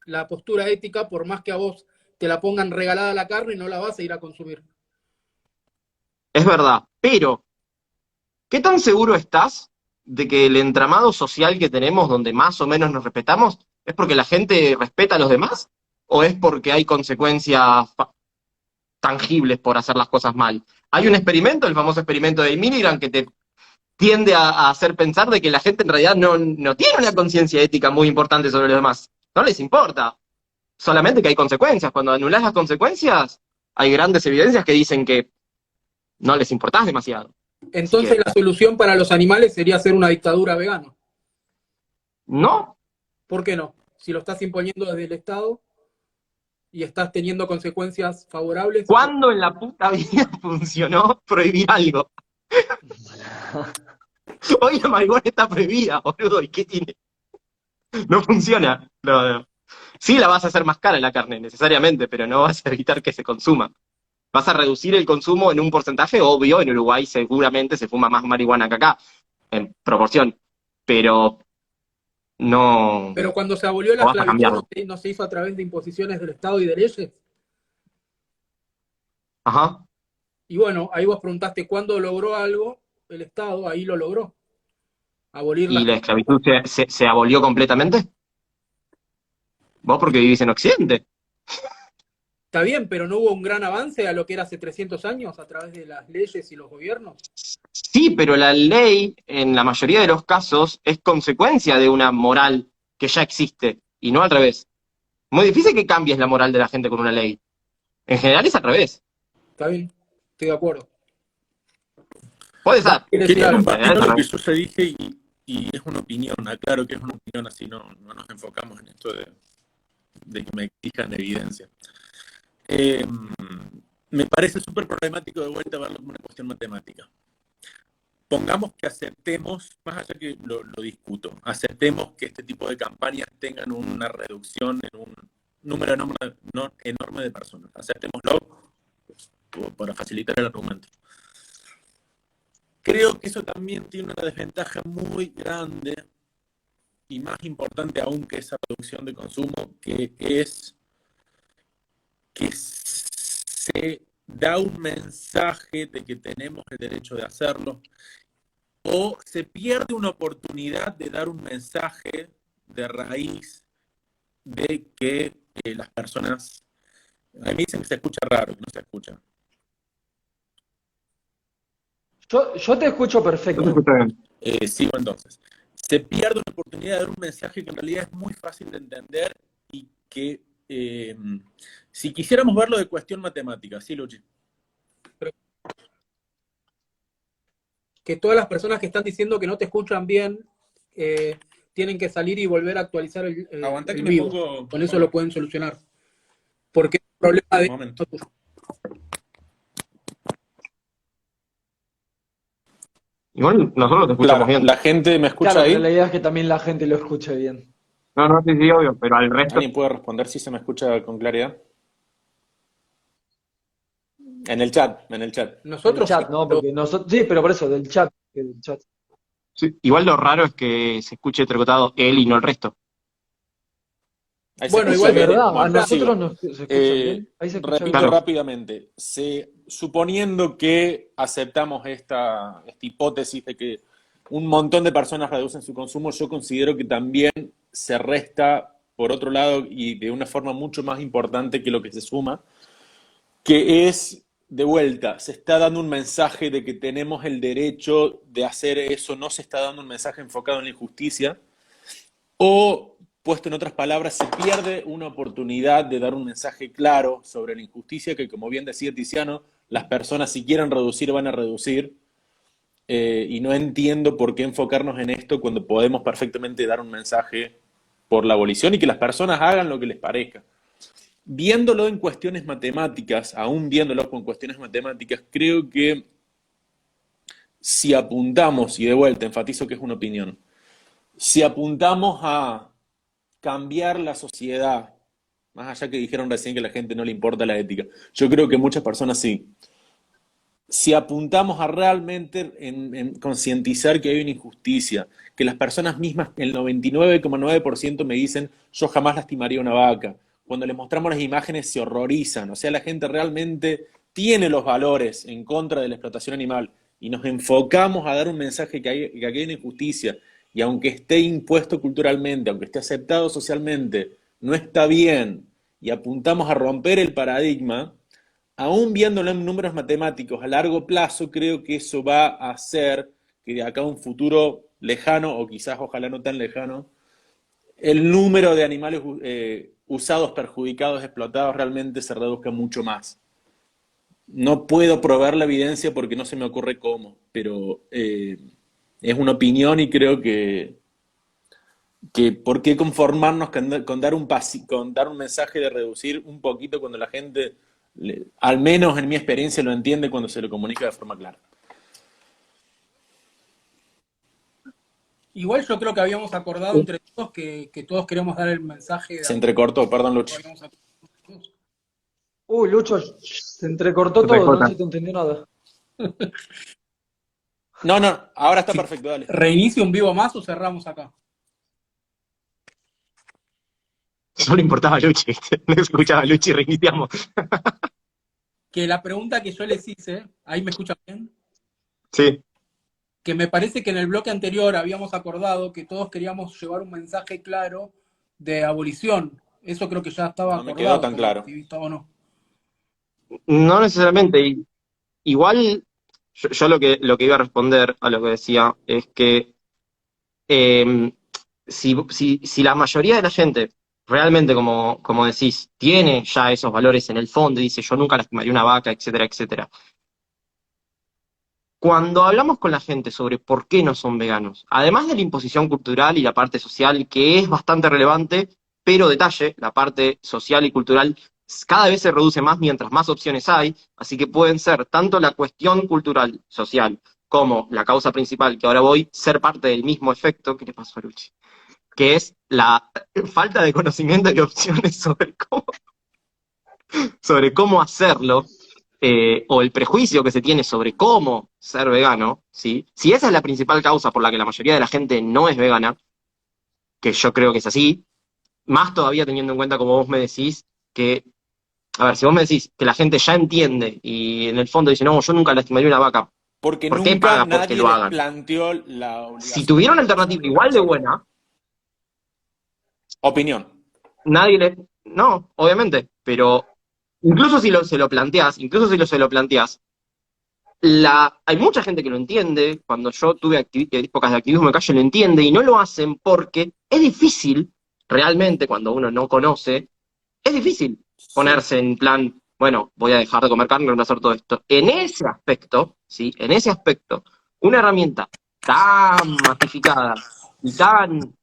la postura ética, por más que a vos te la pongan regalada la carne, no la vas a ir a consumir. es verdad. Pero, ¿qué tan seguro estás de que el entramado social que tenemos, donde más o menos nos respetamos, es porque la gente respeta a los demás? ¿O es porque hay consecuencias tangibles por hacer las cosas mal? Hay un experimento, el famoso experimento de Milgram, que te tiende a hacer pensar de que la gente en realidad no tiene una conciencia ética muy importante sobre los demás. No les importa. Solamente que hay consecuencias. Cuando anulás las consecuencias, hay grandes evidencias que dicen que no les importás demasiado. Entonces, la solución para los animales sería hacer una dictadura vegana. No. ¿Por qué no? Si lo estás imponiendo desde el Estado y estás teniendo consecuencias favorables. ¿Cuándo en la puta vida funcionó prohibir algo? Hoy la marihuana está prohibida, boludo, ¿y qué tiene? No funciona. No. Sí la vas a hacer más cara la carne, necesariamente, pero no vas a evitar que se consuma. Vas a reducir el consumo en un porcentaje obvio. En Uruguay seguramente se fuma más marihuana que acá, en proporción, pero no, Pero cuando se abolió la no vas a esclavitud, cambiarlo. ¿no se hizo a través de imposiciones del Estado y de leyes? Ajá. Y bueno, ahí vos preguntaste cuándo logró algo el Estado, ahí lo logró. Abolir ¿Y las... la esclavitud se abolió completamente? Vos porque vivís en Occidente. Está bien, pero no hubo un gran avance a lo que era hace 300 años a través de las leyes y los gobiernos. Sí, pero la ley, en la mayoría de los casos, es consecuencia de una moral que ya existe, y no al revés. Muy difícil que cambies la moral de la gente con una ley. En general es al revés. Está bien, estoy de acuerdo. Puede ser. Quería Pero en compartir general es al lo que revés. yo ya dije y es una opinión, aclaro que es una opinión, así no nos enfocamos en esto de que me exijan evidencia. Me parece súper problemático de vuelta verlo como una cuestión matemática. Pongamos que aceptemos, más allá que lo discuto, aceptemos que este tipo de campañas tengan una reducción en un número enorme de personas. Aceptémoslo para facilitar el argumento. Creo que eso también tiene una desventaja muy grande y más importante aún que esa reducción de consumo, que es que se da un mensaje de que tenemos el derecho de hacerlo, o se pierde una oportunidad de dar un mensaje de raíz de que las personas... A mí dicen que se escucha raro, que no se escucha. Yo te escucho No te perfecto. escucho bien. Sigo entonces. Se pierde una oportunidad de dar un mensaje que en realidad es muy fácil de entender y que si quisiéramos verlo de cuestión matemática, ¿sí, Luchi? Que todas las personas que están diciendo que no te escuchan bien tienen que salir y volver a actualizar Aguantá que el me vivo. pongo... Con eso lo pueden solucionar. Porque es un problema de... Un momento. Igual nosotros te escuchamos bien. La gente me escucha Claro, ahí. pero la idea es que también la gente lo escuche bien. No, sí, obvio, pero al resto... ¿Alguien puede responder si se me escucha con claridad? En el chat. Del Nosotros chat, sí, ¿no? pero Porque nosotros, sí, pero por eso, del chat. Sí, igual lo raro es que se escuche entrecotado él y no el resto. Ahí se Bueno, Eso escucha es igual bien. verdad, a Bueno, nosotros sigo. nos se escucha bien. Ahí se escucha bien. Repito Claro. rápidamente. Suponiendo que aceptamos esta hipótesis de que un montón de personas reducen su consumo, yo considero que también se resta, por otro lado, y de una forma mucho más importante que lo que se suma, que es, de vuelta, se está dando un mensaje de que tenemos el derecho de hacer eso, no se está dando un mensaje enfocado en la injusticia, o, puesto en otras palabras, se pierde una oportunidad de dar un mensaje claro sobre la injusticia que, como bien decía Tiziano, las personas si quieren reducir van a reducir, y no entiendo por qué enfocarnos en esto cuando podemos perfectamente dar un mensaje por la abolición y que las personas hagan lo que les parezca. Viéndolo en cuestiones matemáticas, aún viéndolo con cuestiones matemáticas, creo que si apuntamos, y de vuelta enfatizo que es una opinión, si apuntamos a cambiar la sociedad, más allá que dijeron recién que a la gente no le importa la ética, yo creo que muchas personas sí. Si apuntamos a realmente en concientizar que hay una injusticia, que las personas mismas, el 99,9% me dicen, yo jamás lastimaría una vaca. Cuando les mostramos las imágenes se horrorizan. O sea, la gente realmente tiene los valores en contra de la explotación animal y nos enfocamos a dar un mensaje que aquí hay una injusticia y aunque esté impuesto culturalmente, aunque esté aceptado socialmente, no está bien y apuntamos a romper el paradigma. Aún viéndolo en números matemáticos a largo plazo, creo que eso va a hacer que de acá a un futuro lejano, o quizás ojalá no tan lejano, el número de animales usados, perjudicados, explotados realmente se reduzca mucho más. No puedo probar la evidencia porque no se me ocurre cómo, pero es una opinión y creo que ¿por qué conformarnos con dar un mensaje de reducir un poquito cuando la gente, al menos en mi experiencia, lo entiende cuando se lo comunica de forma clara? Igual yo creo que habíamos acordado entre todos que todos queremos dar el mensaje de Se entrecortó, perdón, Lucho. Lucho, se entrecortó todo, no se te entendió nada. No, ahora está perfecto, dale. ¿Reinicio un vivo más o cerramos acá? Solo importaba Luchi, no escuchaba a Luchi y reiniciamos. Que la pregunta que yo les hice, ¿ahí me escuchan bien? Sí. Que me parece que en el bloque anterior habíamos acordado que todos queríamos llevar un mensaje claro de abolición. Eso creo que ya estaba No me acordado. quedó tan claro. ¿O no? No necesariamente. Igual, yo lo que iba a responder a lo que decía es que si la mayoría de la gente realmente, como decís, tiene ya esos valores en el fondo y dice yo nunca lastimaría una vaca, etcétera, etcétera. Cuando hablamos con la gente sobre por qué no son veganos, además de la imposición cultural y la parte social, que es bastante relevante, pero detalle, la parte social y cultural cada vez se reduce más mientras más opciones hay, así que pueden ser tanto la cuestión cultural, social, como la causa principal, que ahora voy, ser parte del mismo efecto. ¿Qué le pasó a Luchi? Que es la falta de conocimiento y opciones sobre cómo hacerlo, o el prejuicio que se tiene sobre cómo ser vegano, ¿sí? Si esa es la principal causa por la que la mayoría de la gente no es vegana, que yo creo que es así, más todavía teniendo en cuenta, como vos me decís, que, a ver, si vos me decís que la gente ya entiende y en el fondo dice, no, yo nunca lastimaría una vaca, Porque ¿por qué nunca paga porque nadie lo les hagan? planteó la obligación. Si tuviera una alternativa igual de buena, opinión. nadie le... No, obviamente, pero incluso si se lo planteás, hay mucha gente que lo entiende. Cuando yo tuve épocas de activismo de calle lo entiende y no lo hacen porque es difícil, realmente, cuando uno no conoce, es difícil ponerse en plan, bueno, voy a dejar de comer carne y voy a hacer todo esto. En ese aspecto, ¿sí? En ese aspecto, una herramienta tan masificada y tan...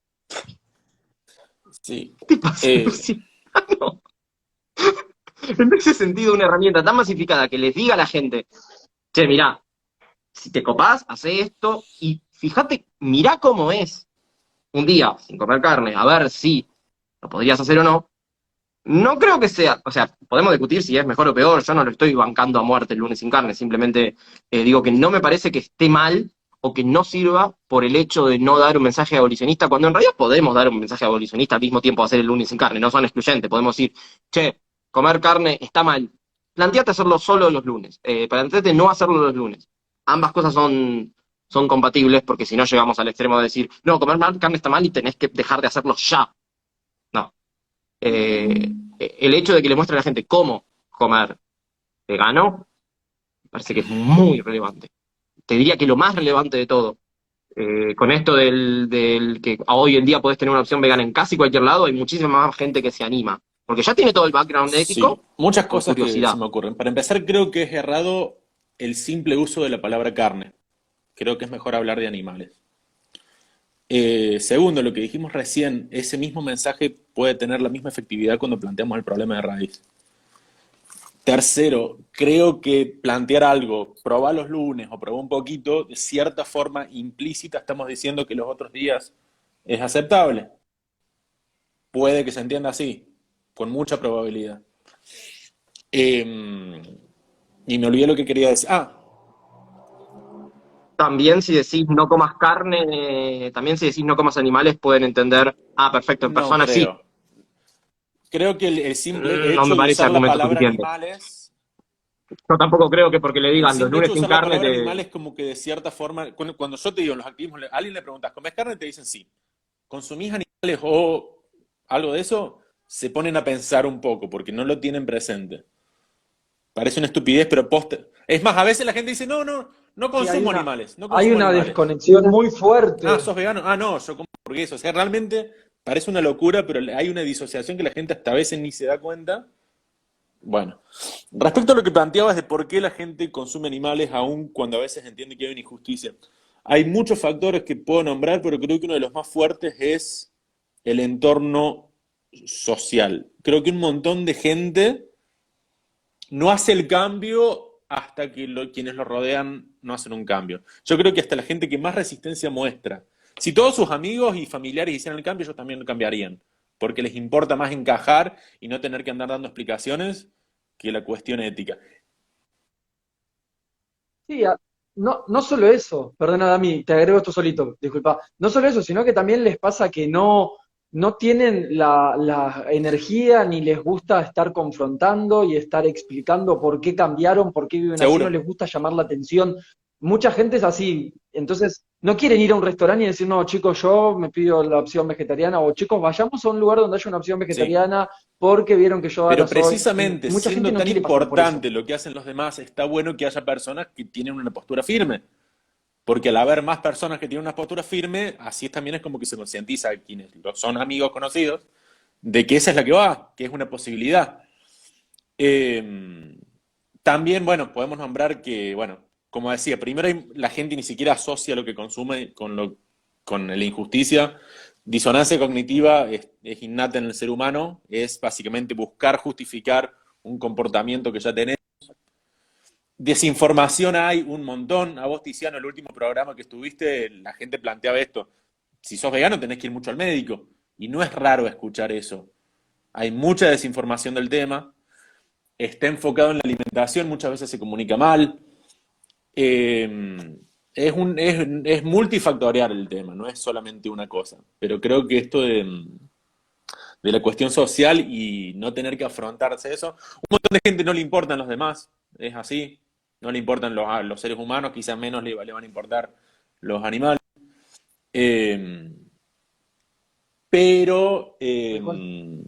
Sí. ¿Qué te pasa, Luciano? En ese sentido, una herramienta tan masificada que les diga a la gente, che, mirá, si te copás, hacé esto, y fíjate, mirá cómo es un día sin comer carne, a ver si lo podrías hacer o no. No creo que sea, o sea, podemos discutir si es mejor o peor, yo no lo estoy bancando a muerte el lunes sin carne, simplemente digo que no me parece que esté mal o que no sirva por el hecho de no dar un mensaje abolicionista, cuando en realidad podemos dar un mensaje abolicionista al mismo tiempo de hacer el lunes sin carne, no son excluyentes, podemos decir, che, comer carne está mal, planteate hacerlo solo los lunes, planteate no hacerlo los lunes. Ambas cosas son son compatibles, porque si no llegamos al extremo de decir, no, comer carne está mal y tenés que dejar de hacerlo ya. No. El hecho de que le muestre a la gente cómo comer vegano, me parece que es muy relevante. Te diría que lo más relevante de todo. Con esto del que hoy en día podés tener una opción vegana en casi cualquier lado, hay muchísima más gente que se anima. Porque ya tiene todo el background Sí, ético muchas con cosas que curiosidad. se me ocurren. Para empezar, creo que es errado el simple uso de la palabra carne. Creo que es mejor hablar de animales. Segundo, lo que dijimos recién, ese mismo mensaje puede tener la misma efectividad cuando planteamos el problema de raíz. Tercero, creo que plantear algo, probar los lunes o probar un poquito, de cierta forma implícita estamos diciendo que los otros días es aceptable. Puede que se entienda así, con mucha probabilidad. Y me olvidé lo que quería decir. También si decís no comas carne, también si decís no comas animales, pueden entender, perfecto, en No persona sí. creo. Creo que el simple No hecho me de parece usar la argumento palabra suficiente. animales, Yo tampoco creo que porque le el digan los simple hecho lunes de sin usar la carne palabra te... animales como que de cierta forma, cuando yo te digo en los activismos, a alguien le preguntas, ¿comés carne? Te dicen sí. ¿Consumís animales o algo de eso? Se ponen a pensar un poco porque no lo tienen presente. Parece una estupidez, pero posta. Es más, a veces la gente dice, no, no, no Sí, consumo animales, no hay consumo una animales. desconexión muy fuerte. ¿Sos vegano? No, yo como hamburguesa. O sea, realmente parece una locura, pero hay una disociación que la gente hasta a veces ni se da cuenta. Bueno, respecto a lo que planteabas de por qué la gente consume animales aun cuando a veces entiende que hay una injusticia, hay muchos factores que puedo nombrar, pero creo que uno de los más fuertes es el entorno social. Creo que un montón de gente no hace el cambio hasta que quienes lo rodean no hacen un cambio. Yo creo que hasta la gente que más resistencia muestra, si todos sus amigos y familiares hicieran el cambio, ellos también lo cambiarían, porque les importa más encajar y no tener que andar dando explicaciones que la cuestión ética. Sí, no solo eso, perdona Dami, te agrego esto solito, disculpa. No solo eso, sino que también les pasa que no tienen la energía ni les gusta estar confrontando y estar explicando por qué cambiaron, por qué viven así, no ¿Seguro? les gusta llamar la atención. Mucha gente es así, entonces no quieren ir a un restaurante y decir, no, chicos, yo me pido la opción vegetariana, o chicos, vayamos a un lugar donde haya una opción Sí. vegetariana porque vieron que yo Pero ahora soy. precisamente Mucha gente siendo no tan quiere pasar por eso. importante lo que hacen los demás, está bueno que haya personas que tienen una postura firme. Porque al haber más personas que tienen una postura firme, así también es como que se concientiza a quienes son amigos conocidos de que esa es la que va, que es una posibilidad. Eh, También, bueno, podemos nombrar que, bueno, como decía, primero la gente ni siquiera asocia lo que consume con la injusticia. Disonancia cognitiva es innata en el ser humano, es básicamente buscar justificar un comportamiento que ya tenemos. Desinformación hay un montón. A vos, Tiziano, el último programa que estuviste, la gente planteaba esto. Si sos vegano tenés que ir mucho al médico. Y no es raro escuchar eso. Hay mucha desinformación del tema. Está enfocado en la alimentación, muchas veces se comunica mal. Es multifactorial el tema, no es solamente una cosa. Pero creo que esto de la cuestión social y no tener que afrontarse eso, un montón de gente no le importan los demás, es así. No le importan los seres humanos, quizás menos le van a importar los animales. Eh, pero Tal cual.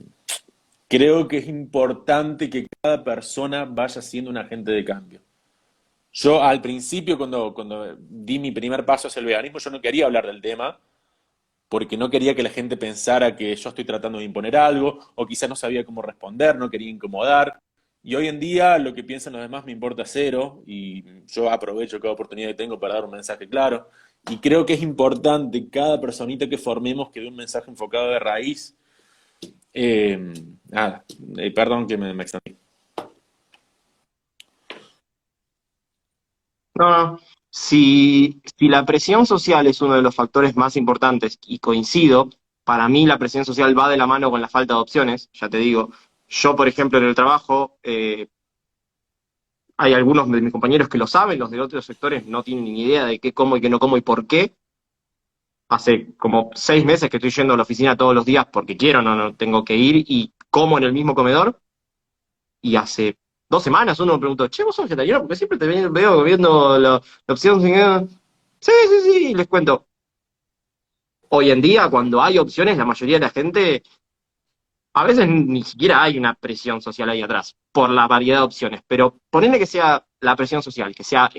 creo que es importante que cada persona vaya siendo un agente de cambio. Yo al principio, cuando di mi primer paso hacia el veganismo, yo no quería hablar del tema, porque no quería que la gente pensara que yo estoy tratando de imponer algo, o quizás no sabía cómo responder, no quería incomodar. Y hoy en día lo que piensan los demás me importa cero, y yo aprovecho cada oportunidad que tengo para dar un mensaje claro. Y creo que es importante cada personita que formemos que dé un mensaje enfocado de raíz. Eh, Nada, perdón que me extendí. No, no. Si la presión social es uno de los factores más importantes, y coincido, para mí la presión social va de la mano con la falta de opciones, ya te digo. Yo, por ejemplo, en el trabajo, hay algunos de mis compañeros que lo saben, los de otros sectores no tienen ni idea de qué como y qué no como y por qué. Hace como 6 meses que estoy yendo a la oficina todos los días porque quiero, no tengo que ir y como en el mismo comedor. Y hace 2 semanas uno me preguntó, che, ¿vos sos vegetariano? Porque siempre te veo viendo la opción sin... Sí, sí, sí, les cuento. Hoy en día, cuando hay opciones, la mayoría de la gente, a veces ni siquiera hay una presión social ahí atrás, por la variedad de opciones, pero ponele que sea la presión social, que sea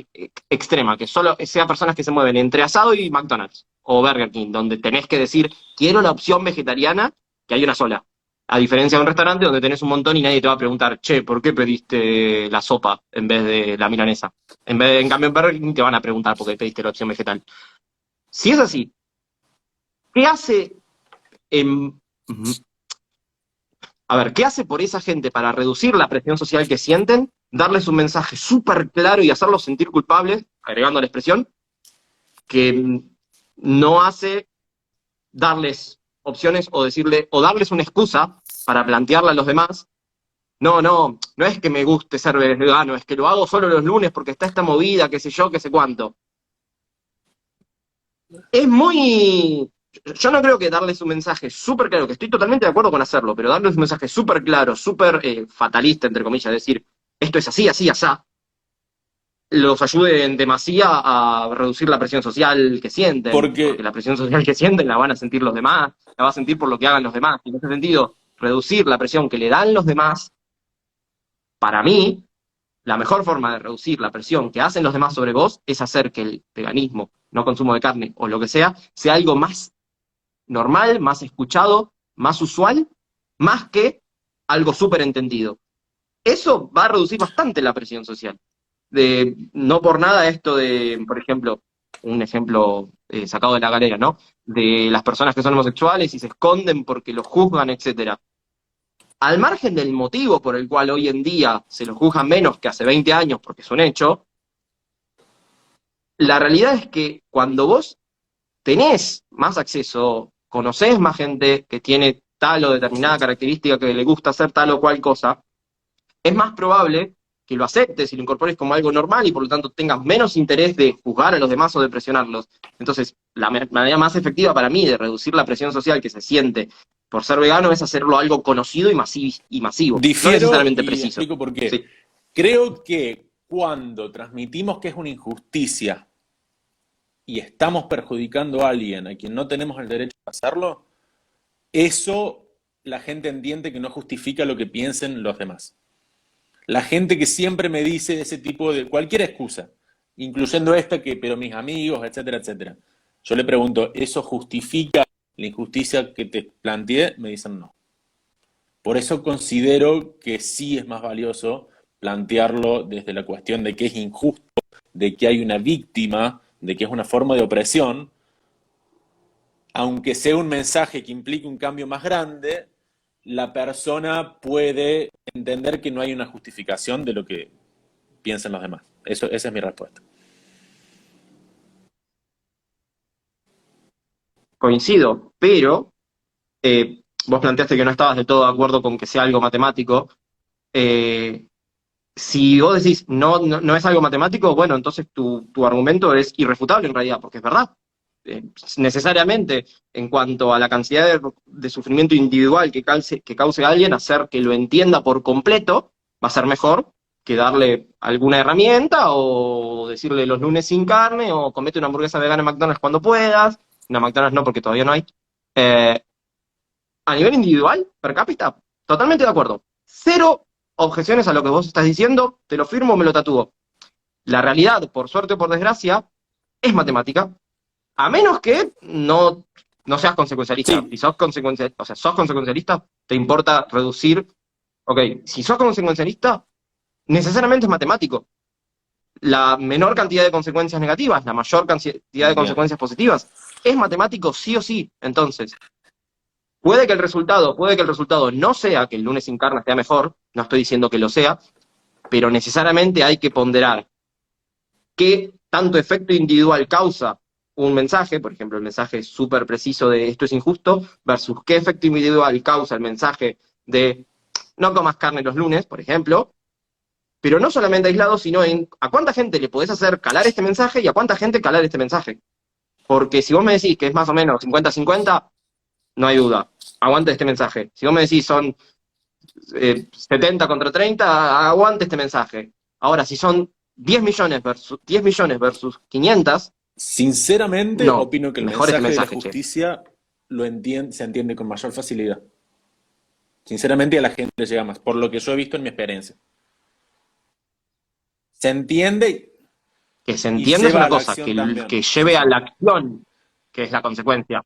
extrema, que solo sea personas que se mueven entre asado y McDonald's o Burger King, donde tenés que decir, quiero la opción vegetariana, que hay una sola. A diferencia de un restaurante donde tenés un montón y nadie te va a preguntar, che, ¿por qué pediste la sopa en vez de la milanesa? En cambio, en Burger King te van a preguntar por qué pediste la opción vegetal. Si es así, ¿qué hace en, a ver, ¿qué hace por esa gente para reducir la presión social que sienten? Darles un mensaje súper claro y hacerlos sentir culpables, agregando la expresión, que no hace darles opciones o decirle, o darles una excusa para plantearla a los demás. No, no, no es que me guste ser vegano, es que lo hago solo los lunes porque está esta movida, qué sé yo, qué sé cuánto. Es muy... Yo no creo que darles un mensaje súper claro, que estoy totalmente de acuerdo con hacerlo, pero darles un mensaje súper claro, súper fatalista, entre comillas, decir, esto es así, así, asá, los ayude en demasía a reducir la presión social que sienten, porque Porque, la presión social que sienten la van a sentir los demás, la va a sentir por lo que hagan los demás. Y en ese sentido, reducir la presión que le dan los demás, para mí, la mejor forma de reducir la presión que hacen los demás sobre vos es hacer que el veganismo, no consumo de carne o lo que sea algo más normal, más escuchado, más usual, más que algo súper entendido. Eso va a reducir bastante la presión social. No por nada esto de, por ejemplo, un ejemplo sacado de la galera, ¿no? De las personas que son homosexuales y se esconden porque los juzgan, etcétera. Al margen del motivo por el cual hoy en día se los juzga menos que hace 20 años, porque es un hecho, la realidad es que cuando vos tenés más acceso, conocés más gente que tiene tal o determinada característica, que le gusta hacer tal o cual cosa, es más probable que lo aceptes y lo incorpores como algo normal y por lo tanto tengas menos interés de juzgar a los demás o de presionarlos. Entonces, la manera más efectiva para mí de reducir la presión social que se siente por ser vegano es hacerlo algo conocido y masivo, no difiero necesariamente y preciso. explico por qué. Sí. Creo que cuando transmitimos que es una injusticia y estamos perjudicando a alguien a quien no tenemos el derecho a hacerlo, eso la gente entiende que no justifica lo que piensen los demás. La gente que siempre me dice ese tipo de cualquier excusa, incluyendo esta que, pero mis amigos, etcétera, etcétera. Yo le pregunto, ¿eso justifica la injusticia que te planteé? Me dicen no. Por eso considero que sí es más valioso plantearlo desde la cuestión de que es injusto, de que hay una víctima, de que es una forma de opresión, aunque sea un mensaje que implique un cambio más grande, la persona puede entender que no hay una justificación de lo que piensan los demás. Esa es mi respuesta. Coincido, pero vos planteaste que no estabas de todo de acuerdo con que sea algo matemático. Si vos decís no es algo matemático, bueno, entonces tu argumento es irrefutable en realidad, porque es verdad. Necesariamente, en cuanto a la cantidad de sufrimiento individual que cause a alguien, hacer que lo entienda por completo va a ser mejor que darle alguna herramienta o decirle los lunes sin carne o comete una hamburguesa vegana en McDonald's cuando puedas. No, McDonald's no, porque todavía no hay. Eh, a nivel individual, per cápita, totalmente de acuerdo. Cero objeciones a lo que vos estás diciendo, te lo firmo, me lo tatúo. La realidad, por suerte o por desgracia, es matemática, a menos que no seas consecuencialista. Sí, Si sos consecuencialista, o sea, sos consecuencialista, te importa reducir. Ok, si sos consecuencialista, necesariamente es matemático. La menor cantidad de consecuencias negativas, la mayor cantidad de bien. consecuencias positivas, es matemático sí o sí. Entonces, puede que el resultado no sea que el lunes sin carne sea mejor, no estoy diciendo que lo sea, pero necesariamente hay que ponderar qué tanto efecto individual causa un mensaje, por ejemplo, el mensaje súper preciso de esto es injusto, versus qué efecto individual causa el mensaje de no comas carne los lunes, por ejemplo, pero no solamente aislado, sino en a cuánta gente le podés hacer calar este mensaje y a cuánta gente calar este mensaje. Porque si vos me decís que es más o menos 50-50, no hay duda, aguante este mensaje. Si vos me decís son 70 contra 30, aguante este mensaje. Ahora, si son 10 millones versus 500, Sinceramente, No, opino que el mejor ese mensaje de la mensaje, che. justicia se entiende con mayor facilidad. Sinceramente, a la gente le llega más, por lo que yo he visto en mi experiencia. Se entiende Que se y entienda es lleva una a la cosa, acción que también. Sí, lleve a sí. la acción, que es la consecuencia.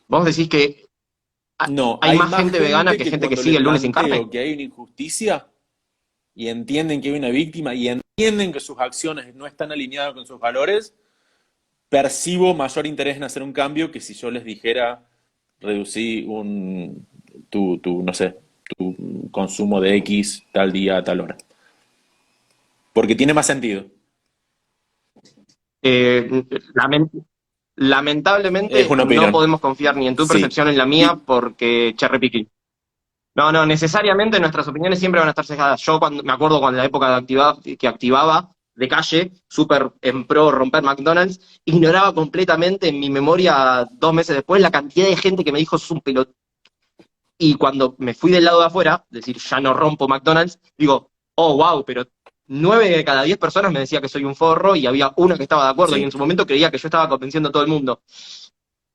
Vos decís que No, hay hay más más gente vegana gente que que gente que cuando le sigue el lunes sin carne. planteo que hay una injusticia y entienden que hay una víctima y entienden que sus acciones no están alineadas con sus valores, percibo mayor interés en hacer un cambio que si yo les dijera reducí no sé, tu consumo de X tal día a tal hora. Porque tiene más sentido. Eh, lament- Es lamentablemente una no opinión. podemos confiar ni en tu Sí. percepción ni en la mía Y porque cherry picking. No, no, necesariamente nuestras opiniones siempre van a estar sesgadas. Yo me acuerdo cuando en la época que activaba de calle, súper en pro romper McDonald's, ignoraba completamente en mi memoria 2 meses después la cantidad de gente que me dijo sos un pelot. Y cuando me fui del lado de afuera, es decir, ya no rompo McDonald's, digo, oh, wow, pero 9 de cada 10 personas me decía que soy un forro y había una que estaba de acuerdo y en sí. su momento creía que yo estaba convenciendo a todo el mundo.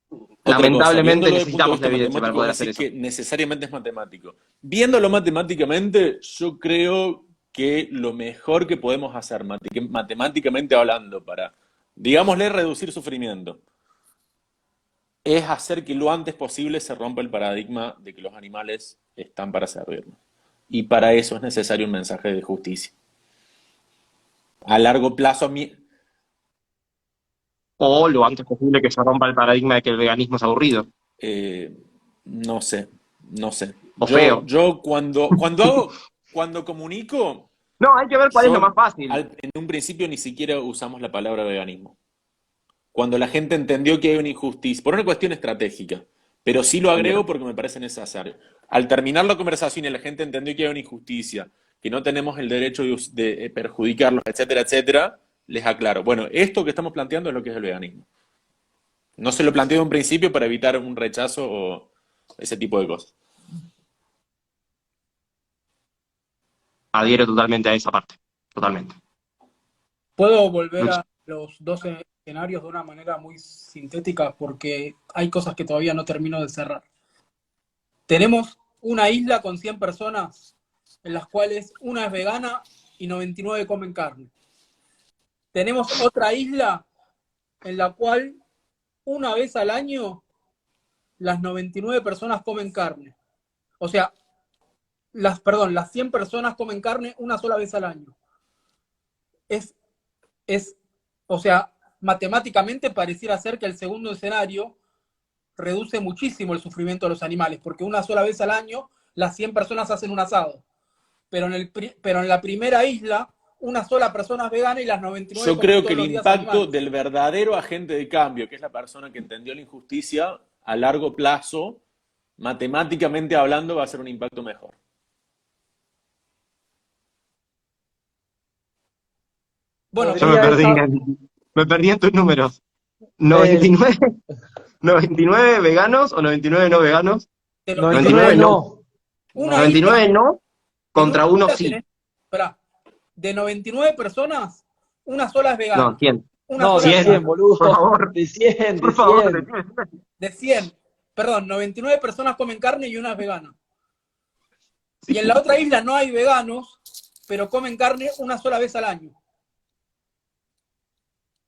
Otra cosa, Lamentablemente viéndolo desde el punto de necesitamos la vista evidencia para matemático, vos poder hacer decís eso. que necesariamente es matemático. Viéndolo matemáticamente, yo creo que lo mejor que podemos hacer, matemáticamente hablando, para, digámosle, reducir sufrimiento, es hacer que lo antes posible se rompa el paradigma de que los animales están para servirnos. Y para eso es necesario un mensaje de justicia. A largo plazo, O lo antes posible que se rompa el paradigma de que el veganismo es aburrido eh, no sé, no sé. o feo. Yo cuando comunico, No, hay que ver cuál es lo más yo fácil. en un principio ni siquiera usamos la palabra veganismo. Cuando la gente entendió que hay una injusticia, por una cuestión estratégica, pero sí lo agrego Bien. porque me parece necesario. Al terminar la conversación y la gente entendió que hay una injusticia, que no tenemos el derecho de perjudicarlos, etcétera, etcétera, les aclaro. Bueno, esto que estamos planteando es lo que es el veganismo. No se lo planteo de un principio para evitar un rechazo o ese tipo de cosas. Adhiero totalmente a esa parte. Totalmente. Puedo volver Luchi. a los dos escenarios de una manera muy sintética porque hay cosas que todavía no termino de cerrar. Tenemos una isla con 100 personas en las cuales una es vegana y 99 comen carne. Tenemos otra isla en la cual una vez al año las 99 personas comen carne. O sea, las 100 personas comen carne una sola vez al año. O sea, matemáticamente pareciera ser que el segundo escenario reduce muchísimo el sufrimiento de los animales, porque una sola vez al año las 100 personas hacen un asado. Pero en la primera isla, una sola persona es vegana y las 99 Yo comen creo que todos el los días impacto animales. del verdadero agente de cambio, que es la persona que entendió la injusticia, a largo plazo, matemáticamente hablando, va a ser un impacto mejor. Bueno, Yo me Podría perdí esa, en tus números. el 99, 99 veganos o 99 no veganos. de los 99 99 99, no. no. una No. isla, 99 no en una contra uno isla sí. tenés, esperá, de 99 personas, una sola es No, vegana. 100. Una No, sola es 100, 100. vegana. Por boludo. favor. De 100, de Por favor. 100. De 100, perdón, 99 personas comen carne y una es vegana. Y en la otra isla no hay veganos, pero comen carne una sola vez al año.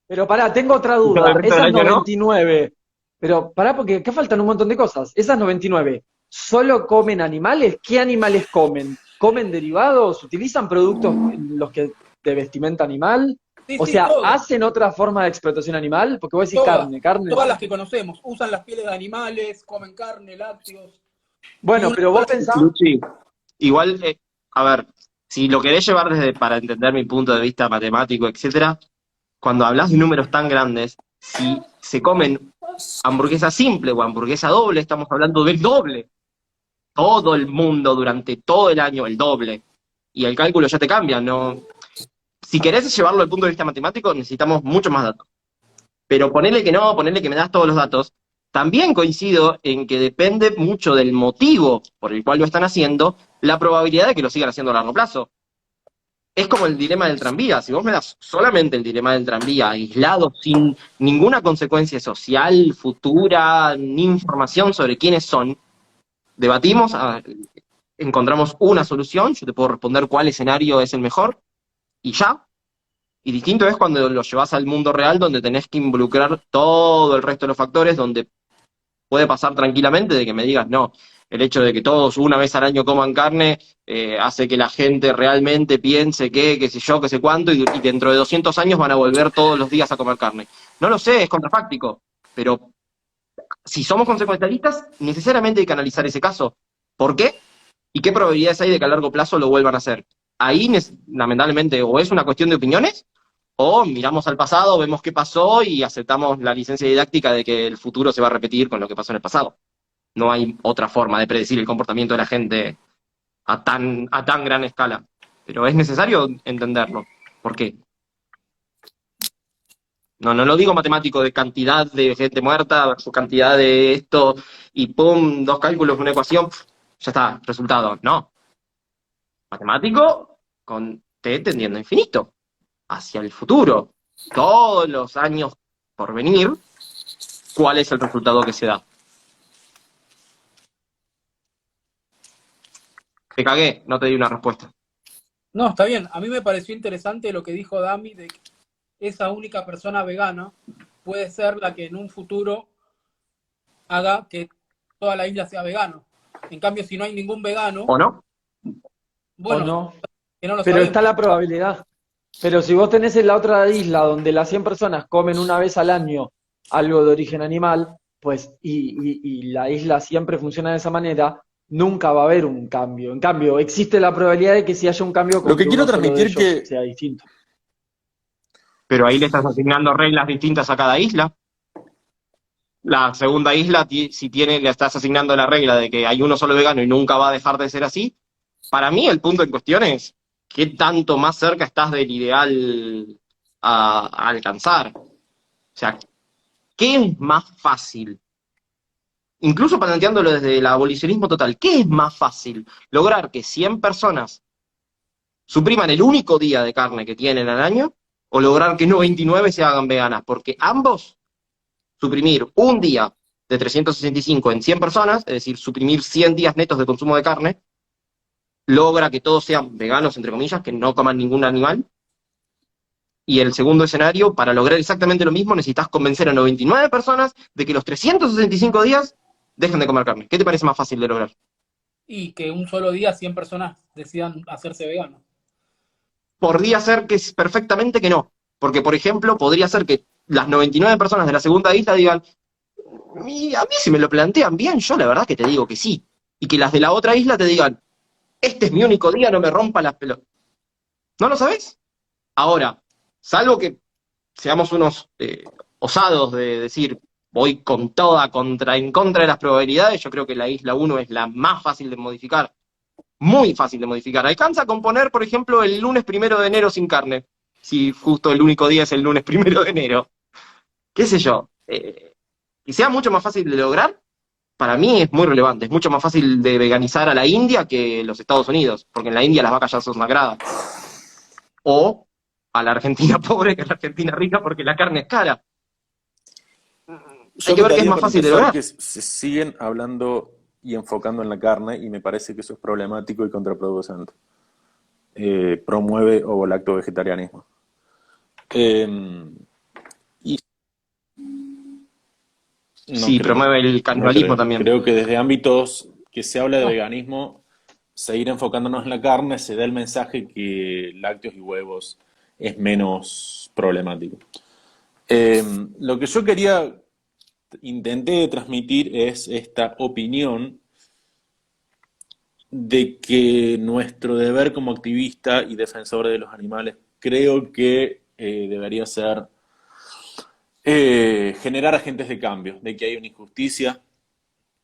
Pero pará, tengo otra ¿Y todo el duda. resto del Esas año no? 99, pero pará porque acá faltan un montón de cosas. Esas 99, ¿solo comen animales? ¿Qué animales comen? ¿Comen derivados? ¿Utilizan productos en los que de vestimenta animal? Sí, O sí, sea, todo. ¿hacen otra forma de explotación animal? Porque vos decís Todas. carne. Todas las que conocemos. Usan las pieles de animales, comen carne, lácteos. Y Bueno, una pero vos sola pensás, Luchi, igual, a ver, si lo querés llevar para entender mi punto de vista matemático, etcétera, cuando hablas de números tan grandes, si se comen hamburguesa simple o hamburguesa doble, estamos hablando del doble. Todo el mundo durante todo el año, el doble. Y el cálculo ya te cambia, ¿no? Si querés llevarlo al punto de vista matemático, necesitamos mucho más datos. Pero ponele que no, ponele que me das todos los datos. También coincido en que depende mucho del motivo por el cual lo están haciendo, la probabilidad de que lo sigan haciendo a largo plazo. es como el dilema del tranvía. Si vos me das solamente el dilema del tranvía, aislado, sin ninguna consecuencia social, futura, ni información sobre quiénes son, debatimos, encontramos una solución, yo te puedo responder cuál escenario es el mejor, y ya. Y distinto es cuando lo llevas al mundo real, donde tenés que involucrar todo el resto de los factores, donde puede pasar tranquilamente de que me digas, no, el hecho de que todos una vez al año coman carne hace que la gente realmente piense que, qué sé yo, qué sé cuánto, y dentro de 200 años van a volver todos los días a comer carne. No lo sé, es contrafáctico, pero si somos consecuencialistas, necesariamente hay que analizar ese caso. ¿Por qué? ¿Y qué probabilidades hay de que a largo plazo lo vuelvan a hacer? Ahí, lamentablemente, o es una cuestión de opiniones, o miramos al pasado, vemos qué pasó y aceptamos la licencia didáctica de que el futuro se va a repetir con lo que pasó en el pasado. No hay otra forma de predecir el comportamiento de la gente a tan gran escala. Pero es necesario entenderlo. ¿Por qué? No lo digo matemático de cantidad de gente muerta versus cantidad de esto y pum, dos cálculos, una ecuación, ya está, resultado. No. Matemático con t tendiendo a infinito, hacia el futuro. Todos los años por venir, ¿cuál es el resultado que se da? Te cagué, no te di una respuesta. No, está bien. A mí me pareció interesante lo que dijo Dami de que esa única persona vegana puede ser la que en un futuro haga que toda la isla sea vegano. En cambio, si no hay ningún vegano, ¿O no? ¿O bueno, no? que no lo Pero sabemos. está la probabilidad. Pero si vos tenés en la otra isla donde las 100 personas comen una vez al año algo de origen animal, pues, y la isla siempre funciona de esa manera, nunca va a haber un cambio. En cambio, existe la probabilidad de que si haya un cambio Lo con que que quiero uno solo de transmitir ellos que sea distinto. Pero ahí le estás asignando reglas distintas a cada isla. La segunda isla, si le estás asignando la regla de que hay uno solo vegano y nunca va a dejar de ser así, para mí el punto en cuestión es qué tanto más cerca estás del ideal a alcanzar. O sea, ¿qué es más fácil? Incluso planteándolo desde el abolicionismo total, ¿qué es más fácil? Lograr que 100 personas supriman el único día de carne que tienen al año o lograr que 99 se hagan veganas, porque ambos, suprimir un día de 365 en 100 personas, es decir, suprimir 100 días netos de consumo de carne, logra que todos sean veganos, entre comillas, que no coman ningún animal. Y el segundo escenario, para lograr exactamente lo mismo, necesitas convencer a 99 personas de que los 365 días dejen de comer carne. ¿Qué te parece más fácil de lograr? Y que un solo día 100 personas decidan hacerse veganos. Podría ser que es perfectamente que no. Porque, por ejemplo, podría ser que las 99 personas de la segunda isla digan, y a mí si me lo plantean bien, yo la verdad que te digo que sí. Y que las de la otra isla te digan, este es mi único día, no me rompa las pelotas. ¿No lo sabés? Ahora, salvo que seamos unos osados de decir, voy con toda en contra de las probabilidades, yo creo que la isla 1 es la más fácil de modificar. Muy fácil de modificar. Alcanza con poner, por ejemplo, el lunes 1 de enero sin carne. Si justo el único día es el lunes 1 de enero. ¿Qué sé yo? Que sea mucho más fácil de lograr, para mí es muy relevante. Es mucho más fácil de veganizar a la India que los Estados Unidos, porque en la India las vacas ya son sagradas. O a la Argentina pobre que a la Argentina rica porque la carne es cara. yo Hay que ver qué es quitaría más para fácil de empezar lograr. que se siguen hablando y enfocando en la carne y me parece que eso es problemático y contraproducente. Promueve ovo-lacto-vegetarianismo. Y no Sí, creo, promueve el no canibalismo creo. también. Creo que desde ámbitos que se habla de No, veganismo, seguir enfocándonos en la carne, se da el mensaje que lácteos y huevos es menos problemático. Lo que yo intenté transmitir es esta opinión de que nuestro deber como activista y defensor de los animales creo que debería ser generar agentes de cambio, de que hay una injusticia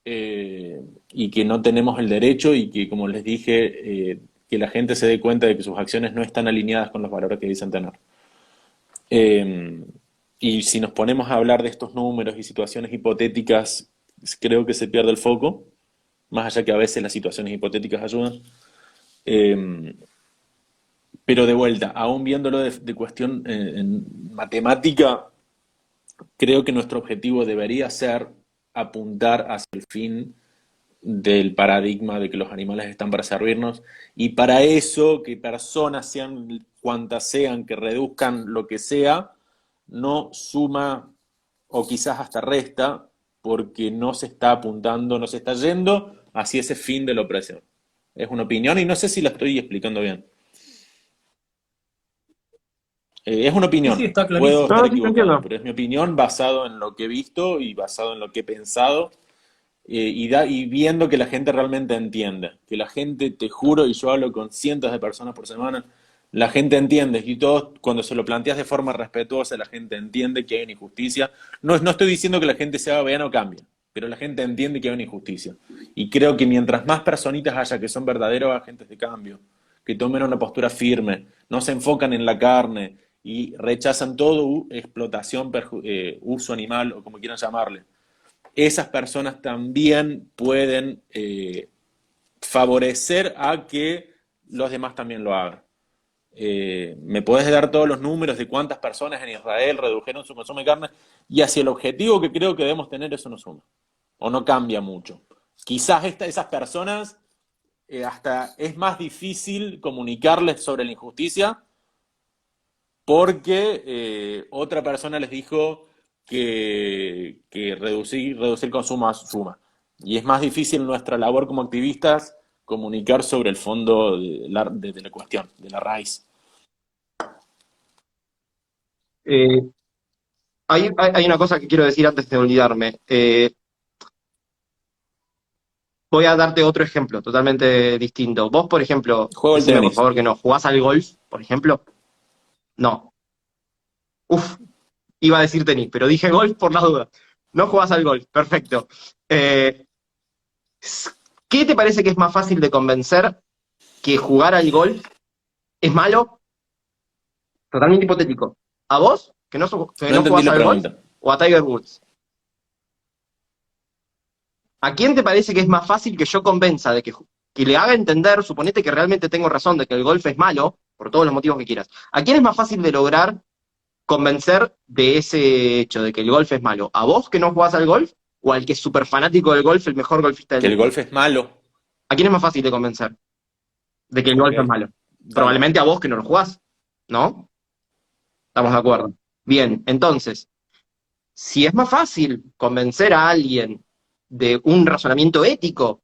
y que no tenemos el derecho y que, como les dije, que la gente se dé cuenta de que sus acciones no están alineadas con los valores que dicen tener. Eh, y si nos ponemos a hablar de estos números y situaciones hipotéticas, creo que se pierde el foco, más allá que a veces las situaciones hipotéticas ayudan. Eh, Pero de vuelta, aún viéndolo de cuestión en matemática, creo que nuestro objetivo debería ser apuntar hacia el fin del paradigma de que los animales están para servirnos, y para eso que personas, sean cuantas sean, que reduzcan lo que sea, no suma o quizás hasta resta, porque no se está apuntando, no se está yendo hacia ese fin de la opresión. Es una opinión y no sé si la estoy explicando bien. Es una Sí, sí, opinión, está puedo clarísimo. No, estar no, sí te equivocado, entiendo. pero es mi opinión basado en lo que he visto y basado en lo que he pensado, y viendo que la gente realmente entiende, que la gente, te juro, y yo hablo con cientos de personas por semana, la gente entiende, y todos, cuando se lo planteas de forma respetuosa, la gente entiende que hay una injusticia. No estoy diciendo que la gente se haga vegana o cambie, pero la gente entiende que hay una injusticia. Y creo que mientras más personitas haya que son verdaderos agentes de cambio, que tomen una postura firme, no se enfocan en la carne y rechazan todo explotación, uso animal o como quieran llamarle, esas personas también pueden favorecer a que los demás también lo hagan. ¿Me podés dar todos los números de cuántas personas en Israel redujeron su consumo de carne? Y hacia el objetivo que creo que debemos tener, eso no suma. O no cambia mucho. Quizás esas personas hasta es más difícil comunicarles sobre la injusticia porque otra persona les dijo que reducir consumo suma. Y es más difícil nuestra labor como activistas comunicar sobre el fondo de la cuestión, de la raíz. Eh, hay una cosa que quiero decir antes de olvidarme. Voy a darte otro ejemplo totalmente distinto. Vos, por ejemplo, Juego el decime por tenis. favor que no, ¿jugás al golf, por ejemplo? No. Uf, iba a decir tenis, pero dije golf por la duda. No jugás al golf, perfecto. Eh, ¿Qué te parece que es más fácil de convencer que jugar al golf es malo? Totalmente hipotético. ¿A vos, que No no entendí jugás la al golf, pregunta. o a Tiger Woods? ¿A quién te parece que es más fácil que yo convenza que le haga entender, suponete que realmente tengo razón de que el golf es malo, por todos los motivos que quieras? ¿A quién es más fácil de lograr convencer de ese hecho, de que el golf es malo? ¿A vos que no jugás al golf? ¿O al que es súper fanático del golf, el mejor golfista del Que el mundo? golf es malo. ¿A quién es más fácil de convencer de que el Ok, golf es malo? dale. Probablemente a vos que no lo jugás, ¿no? Estamos de acuerdo. Bien, entonces, si es más fácil convencer a alguien de un razonamiento ético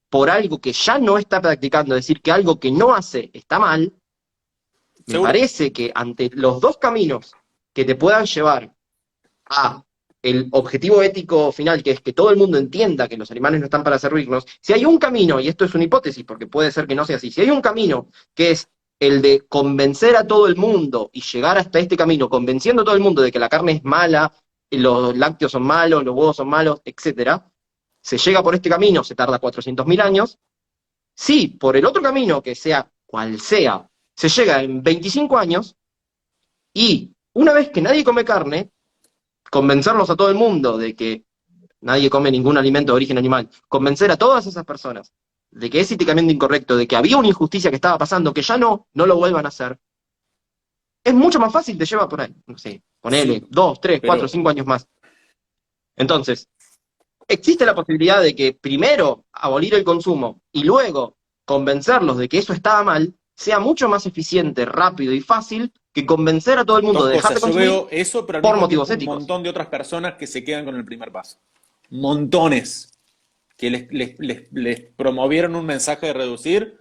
por algo que ya no está practicando, es decir, que algo que no hace está mal, me ¿Seguro? parece que ante los dos caminos que te puedan llevar a el objetivo ético final, que es que todo el mundo entienda que los animales no están para servirnos, si hay un camino, y esto es una hipótesis porque puede ser que no sea así, si hay un camino que es el de convencer a todo el mundo y llegar hasta este camino, convenciendo a todo el mundo de que la carne es mala, los lácteos son malos, los huevos son malos, etcétera, se llega por este camino, se tarda 400.000 años. Sí, por el otro camino, que sea cual sea, se llega en 25 años y una vez que nadie come carne, convencerlos a todo el mundo de que nadie come ningún alimento de origen animal, convencer a todas esas personas de que es éticamente incorrecto, de que había una injusticia que estaba pasando, que ya no lo vuelvan a hacer, es mucho más fácil, te lleva por ahí, no sé, ponele Sí, 2, 3, 4, pero 5 años más. Entonces, existe la posibilidad de que primero abolir el consumo y luego convencerlos de que eso estaba mal, sea mucho más eficiente, rápido y fácil que convencer a todo el mundo dos de dejar de cosas. Yo consumir veo eso, pero al por mismo motivos tiempo un éticos. montón de otras personas que se quedan con el primer paso. Montones que les promovieron un mensaje de reducir,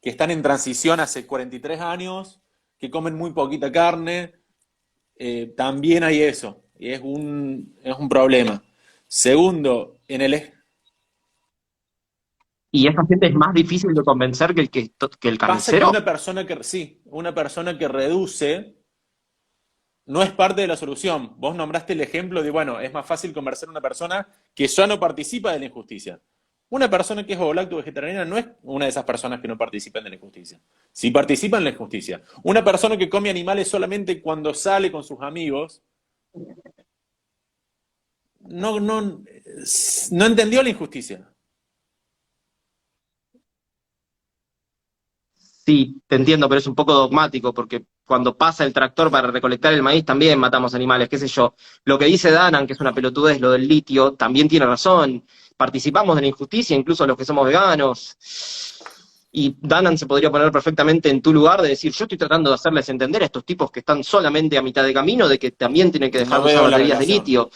que están en transición hace 43 años, que comen muy poquita carne. También hay eso, y es un problema. Segundo, Y esa gente es más difícil de convencer que el pasa que carnicero. una persona que reduce no es parte de la solución. Vos nombraste el ejemplo de, bueno, es más fácil convencer a una persona que ya no participa de la injusticia. Una persona que es ovo-lacto vegetariana no es una de esas personas que no participan de la injusticia. Sí participan en la injusticia. Una persona que come animales solamente cuando sale con sus amigos no entendió la injusticia. Sí, te entiendo, pero es un poco dogmático, porque cuando pasa el tractor para recolectar el maíz también matamos animales, qué sé yo. Lo que dice Danan, que es una pelotudez, lo del litio, también tiene razón. Participamos de la injusticia, incluso los que somos veganos. Y Danan se podría poner perfectamente en tu lugar de decir, yo estoy tratando de hacerles entender a estos tipos que están solamente a mitad de camino de que también tienen que dejar No de usar veo la baterías de relación. litio.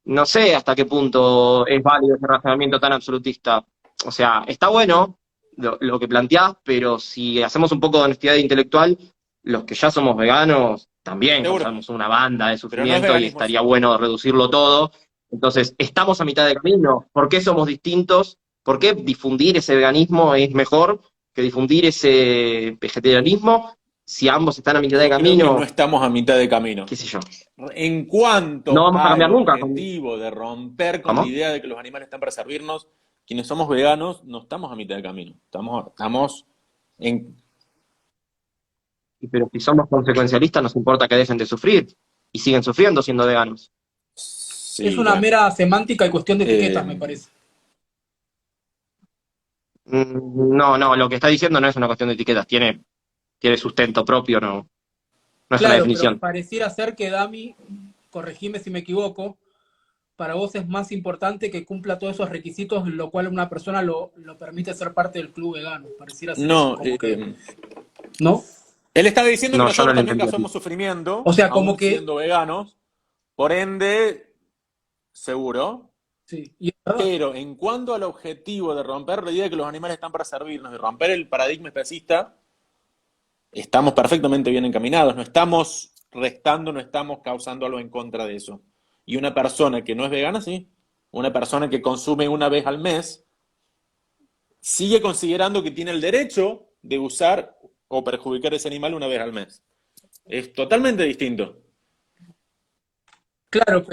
No sé hasta qué punto es válido ese razonamiento tan absolutista. O sea, está bueno lo que planteás, pero si hacemos un poco de honestidad intelectual, los que ya somos veganos también Seguro. causamos una banda de Pero no es sufrimiento y veganismo estaría eso. bueno reducirlo todo. Entonces, estamos a mitad de camino. ¿Por qué somos distintos? ¿Por qué difundir ese veganismo es mejor que difundir ese vegetarianismo? Si ambos están a mitad de Yo creo que no camino, estamos a mitad de camino. qué sé yo. En No cuanto vamos a al cambiar nunca. objetivo de romper con la ¿Cómo? idea de que los animales están para servirnos, quienes somos veganos no estamos a mitad de camino. Estamos en... Pero si somos consecuencialistas, nos importa que dejen de sufrir y siguen sufriendo siendo veganos. Es Sí, una bueno. mera semántica y cuestión de etiquetas, me Eh, parece. No, lo que está diciendo no es una cuestión de etiquetas, tiene sustento propio, no es una Claro, pero definición. pareciera ser que Dami, corregime si me equivoco, para vos es más importante que cumpla todos esos requisitos, lo cual una persona lo permite ser parte del club vegano. Pareciera ser eso, no, como que, ¿no? él estaba diciendo que No, yo no nosotros lo también entendí así. causamos sufrimiento, O sea, como aún que, siendo veganos, por ende, seguro. sí, y es verdad. Pero en cuanto al objetivo de romper la idea de que los animales están para servirnos, de romper el paradigma especista, estamos perfectamente bien encaminados, no estamos restando, no estamos causando algo en contra de eso. Y una persona que no es vegana, sí, una persona que consume una vez al mes, sigue considerando que tiene el derecho de usar o perjudicar ese animal una vez al mes. Es totalmente distinto. Claro,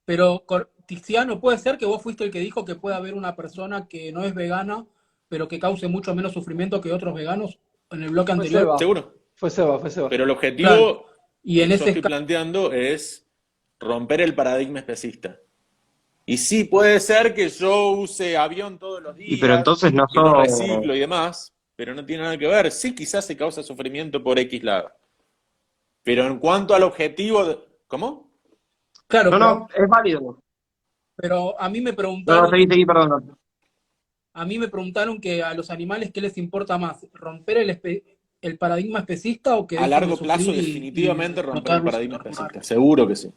pero Tiziano, puede ser que vos fuiste el que dijo que puede haber una persona que no es vegana, pero que cause mucho menos sufrimiento que otros veganos en el bloque Fue anterior. Seba, ¿Seguro? fue Seba, fue Seba. Pero el Claro. objetivo Y en que yo ese estoy caso, planteando es romper el paradigma especista. Y sí, puede ser que yo use avión todos los Y pero días, entonces no que no sos... reciclo y demás, pero no tiene nada que ver. Sí, quizás se causa sufrimiento por X lado. Pero en cuanto al objetivo de... ¿Cómo? claro, No, es válido. pero a mí me No, preguntaron, seguí, perdón. que a los animales qué les importa más, romper el paradigma especista o que A dejen de largo plazo, sufrir y definitivamente romper el explotarlos y paradigma torturarlos. especista. Seguro que sí.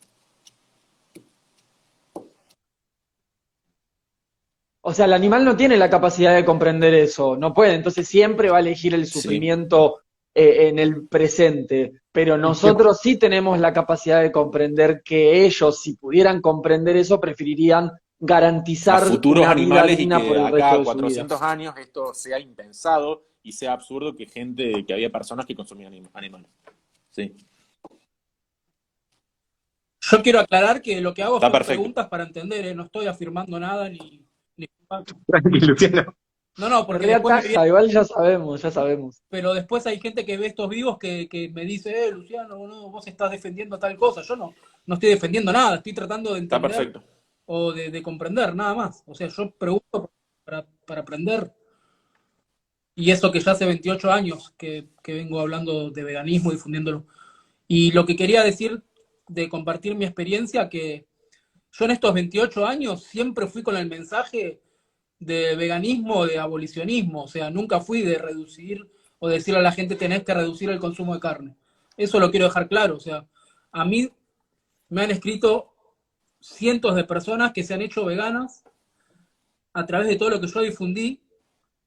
O sea, el animal no tiene la capacidad de comprender eso, no puede, entonces siempre va a elegir el Sí. sufrimiento en el presente, pero Y que- nosotros sí tenemos la capacidad de comprender que ellos, si pudieran comprender eso, preferirían A garantizar futuros una vida animales y digna por que el acá resto a de su vida. 400 años esto sea impensado y sea absurdo que había personas que consumían animales. Sí, Yo quiero aclarar que lo que hago está son perfecto. preguntas para entender, ¿eh? No estoy afirmando nada ni... Tranqui, Luciano. No, En porque realidad después me viene, taja, igual ya sabemos. pero después hay gente que ve estos vivos que me dice, Luciano, no, vos estás defendiendo tal cosa. Yo no estoy defendiendo nada, estoy tratando de Está entender perfecto. o de comprender, nada más. O sea, yo pregunto para aprender. Y eso que ya hace 28 años que vengo hablando de veganismo, difundiéndolo. Y lo que quería decir de compartir mi experiencia, que yo en estos 28 años siempre fui con el mensaje de veganismo, de abolicionismo, o sea, nunca fui de reducir o decirle a la gente tenés que reducir el consumo de carne. Eso lo quiero dejar claro, o sea, a mí me han escrito cientos de personas que se han hecho veganas a través de todo lo que yo difundí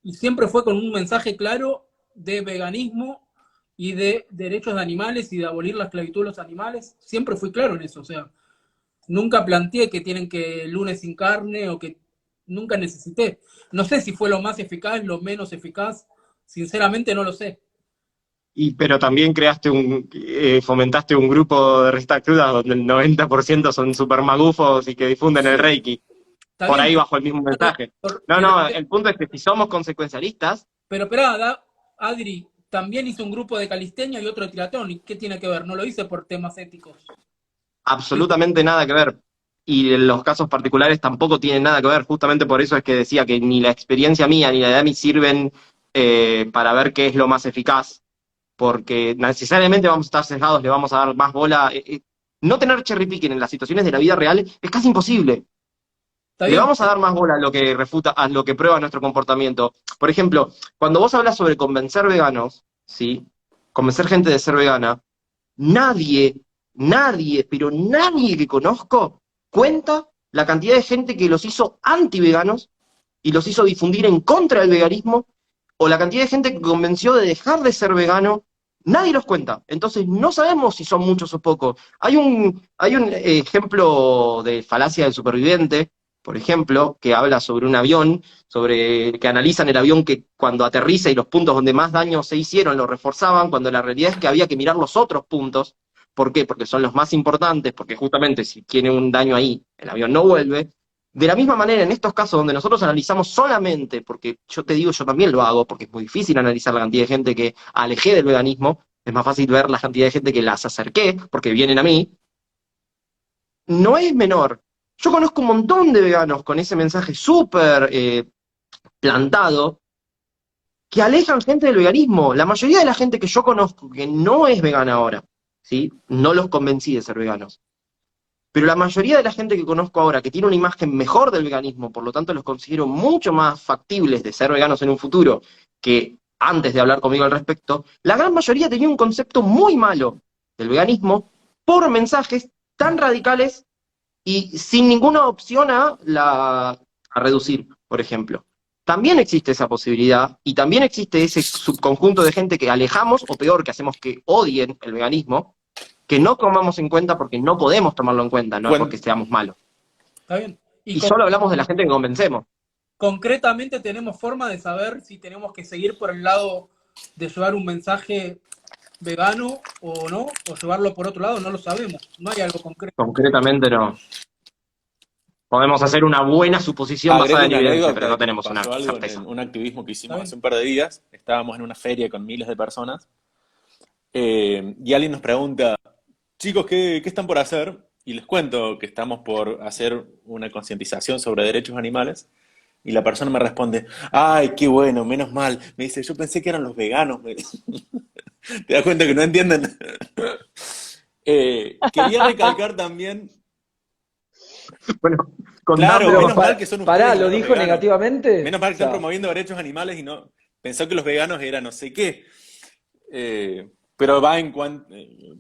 y siempre fue con un mensaje claro de veganismo y de derechos de animales y de abolir la esclavitud de los animales. Siempre fui claro en eso, o sea, nunca planteé que tienen que lunes sin carne o que nunca necesité. No sé si fue lo más eficaz, lo menos eficaz, sinceramente no lo sé. Pero también fomentaste un grupo de ristas crudas donde el 90% son super magufos y que difunden el Sí, Reiki. está Por bien, ahí bajo el mismo mensaje. No, el punto es que si somos consecuencialistas, pero esperá, Adri, también hice un grupo de calistenia y otro de triatlón. ¿Y qué tiene que ver? No lo hice por temas éticos. absolutamente nada que ver. Y en los casos particulares tampoco tienen nada que ver. Justamente por eso es que decía que ni la experiencia mía ni la de Ami sirven para ver qué es lo más eficaz, porque necesariamente vamos a estar sesgados, le vamos a dar más bola. No tener cherry picking en las situaciones de la vida real es casi imposible. ¿Está Le bien? vamos a dar más bola a lo que refuta, a lo que prueba nuestro comportamiento. Por ejemplo, cuando vos hablas sobre convencer veganos, ¿sí? Convencer gente de ser vegana, nadie, pero nadie que conozco cuenta la cantidad de gente que los hizo anti-veganos y los hizo difundir en contra del veganismo, o la cantidad de gente que convenció de dejar de ser vegano. Nadie los cuenta. Entonces no sabemos si son muchos o pocos. Hay un ejemplo de falacia del superviviente, por ejemplo, que habla sobre un avión, que analizan el avión que cuando aterriza y los puntos donde más daño se hicieron lo reforzaban, cuando la realidad es que había que mirar los otros puntos. ¿Por qué? Porque son los más importantes, porque justamente si tiene un daño ahí, el avión no vuelve. De la misma manera, en estos casos donde nosotros analizamos solamente, porque yo te digo, yo también lo hago, porque es muy difícil analizar la cantidad de gente que alejé del veganismo, es más fácil ver la cantidad de gente que las acerqué, porque vienen a mí, no es menor. Yo conozco un montón de veganos con ese mensaje súper plantado, que alejan gente del veganismo. La mayoría de la gente que yo conozco que no es vegana ahora, ¿sí? No los convencí de ser veganos. Pero la mayoría de la gente que conozco ahora, que tiene una imagen mejor del veganismo, por lo tanto los considero mucho más factibles de ser veganos en un futuro que antes de hablar conmigo al respecto, la gran mayoría tenía un concepto muy malo del veganismo por mensajes tan radicales y sin ninguna opción a reducir, por ejemplo. También existe esa posibilidad y también existe ese subconjunto de gente que alejamos, o peor, que hacemos que odien el veganismo, que no tomamos en cuenta porque no podemos tomarlo en cuenta, no es porque seamos malos. ¿Está bien? Y solo hablamos de la gente que convencemos. Concretamente tenemos forma de saber si tenemos que seguir por el lado de llevar un mensaje vegano o no, o llevarlo por otro lado, no lo sabemos. No hay algo concreto. Concretamente no. Podemos hacer una buena suposición basada en Agrego una evidencia, anécdota pero no que tenemos una pasó algo certeza. en un activismo que hicimos ¿Está hace bien? un par de días. Estábamos en una feria con miles de personas y alguien nos pregunta, chicos, ¿qué están por hacer? Y les cuento que estamos por hacer una concientización sobre derechos animales. Y la persona me responde, ay, qué bueno, menos mal. Me dice, yo pensé que eran los veganos. ¿Te das cuenta que no entienden? Quería recalcar también, Bueno, claro, Pero menos mal que son ustedes pará, y ¿lo no los dijo veganos. negativamente? Menos mal O que están sea, promoviendo derechos animales y no pensó que los veganos eran no sé qué. Pero va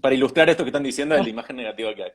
para ilustrar esto que están diciendo de la imagen negativa que hay.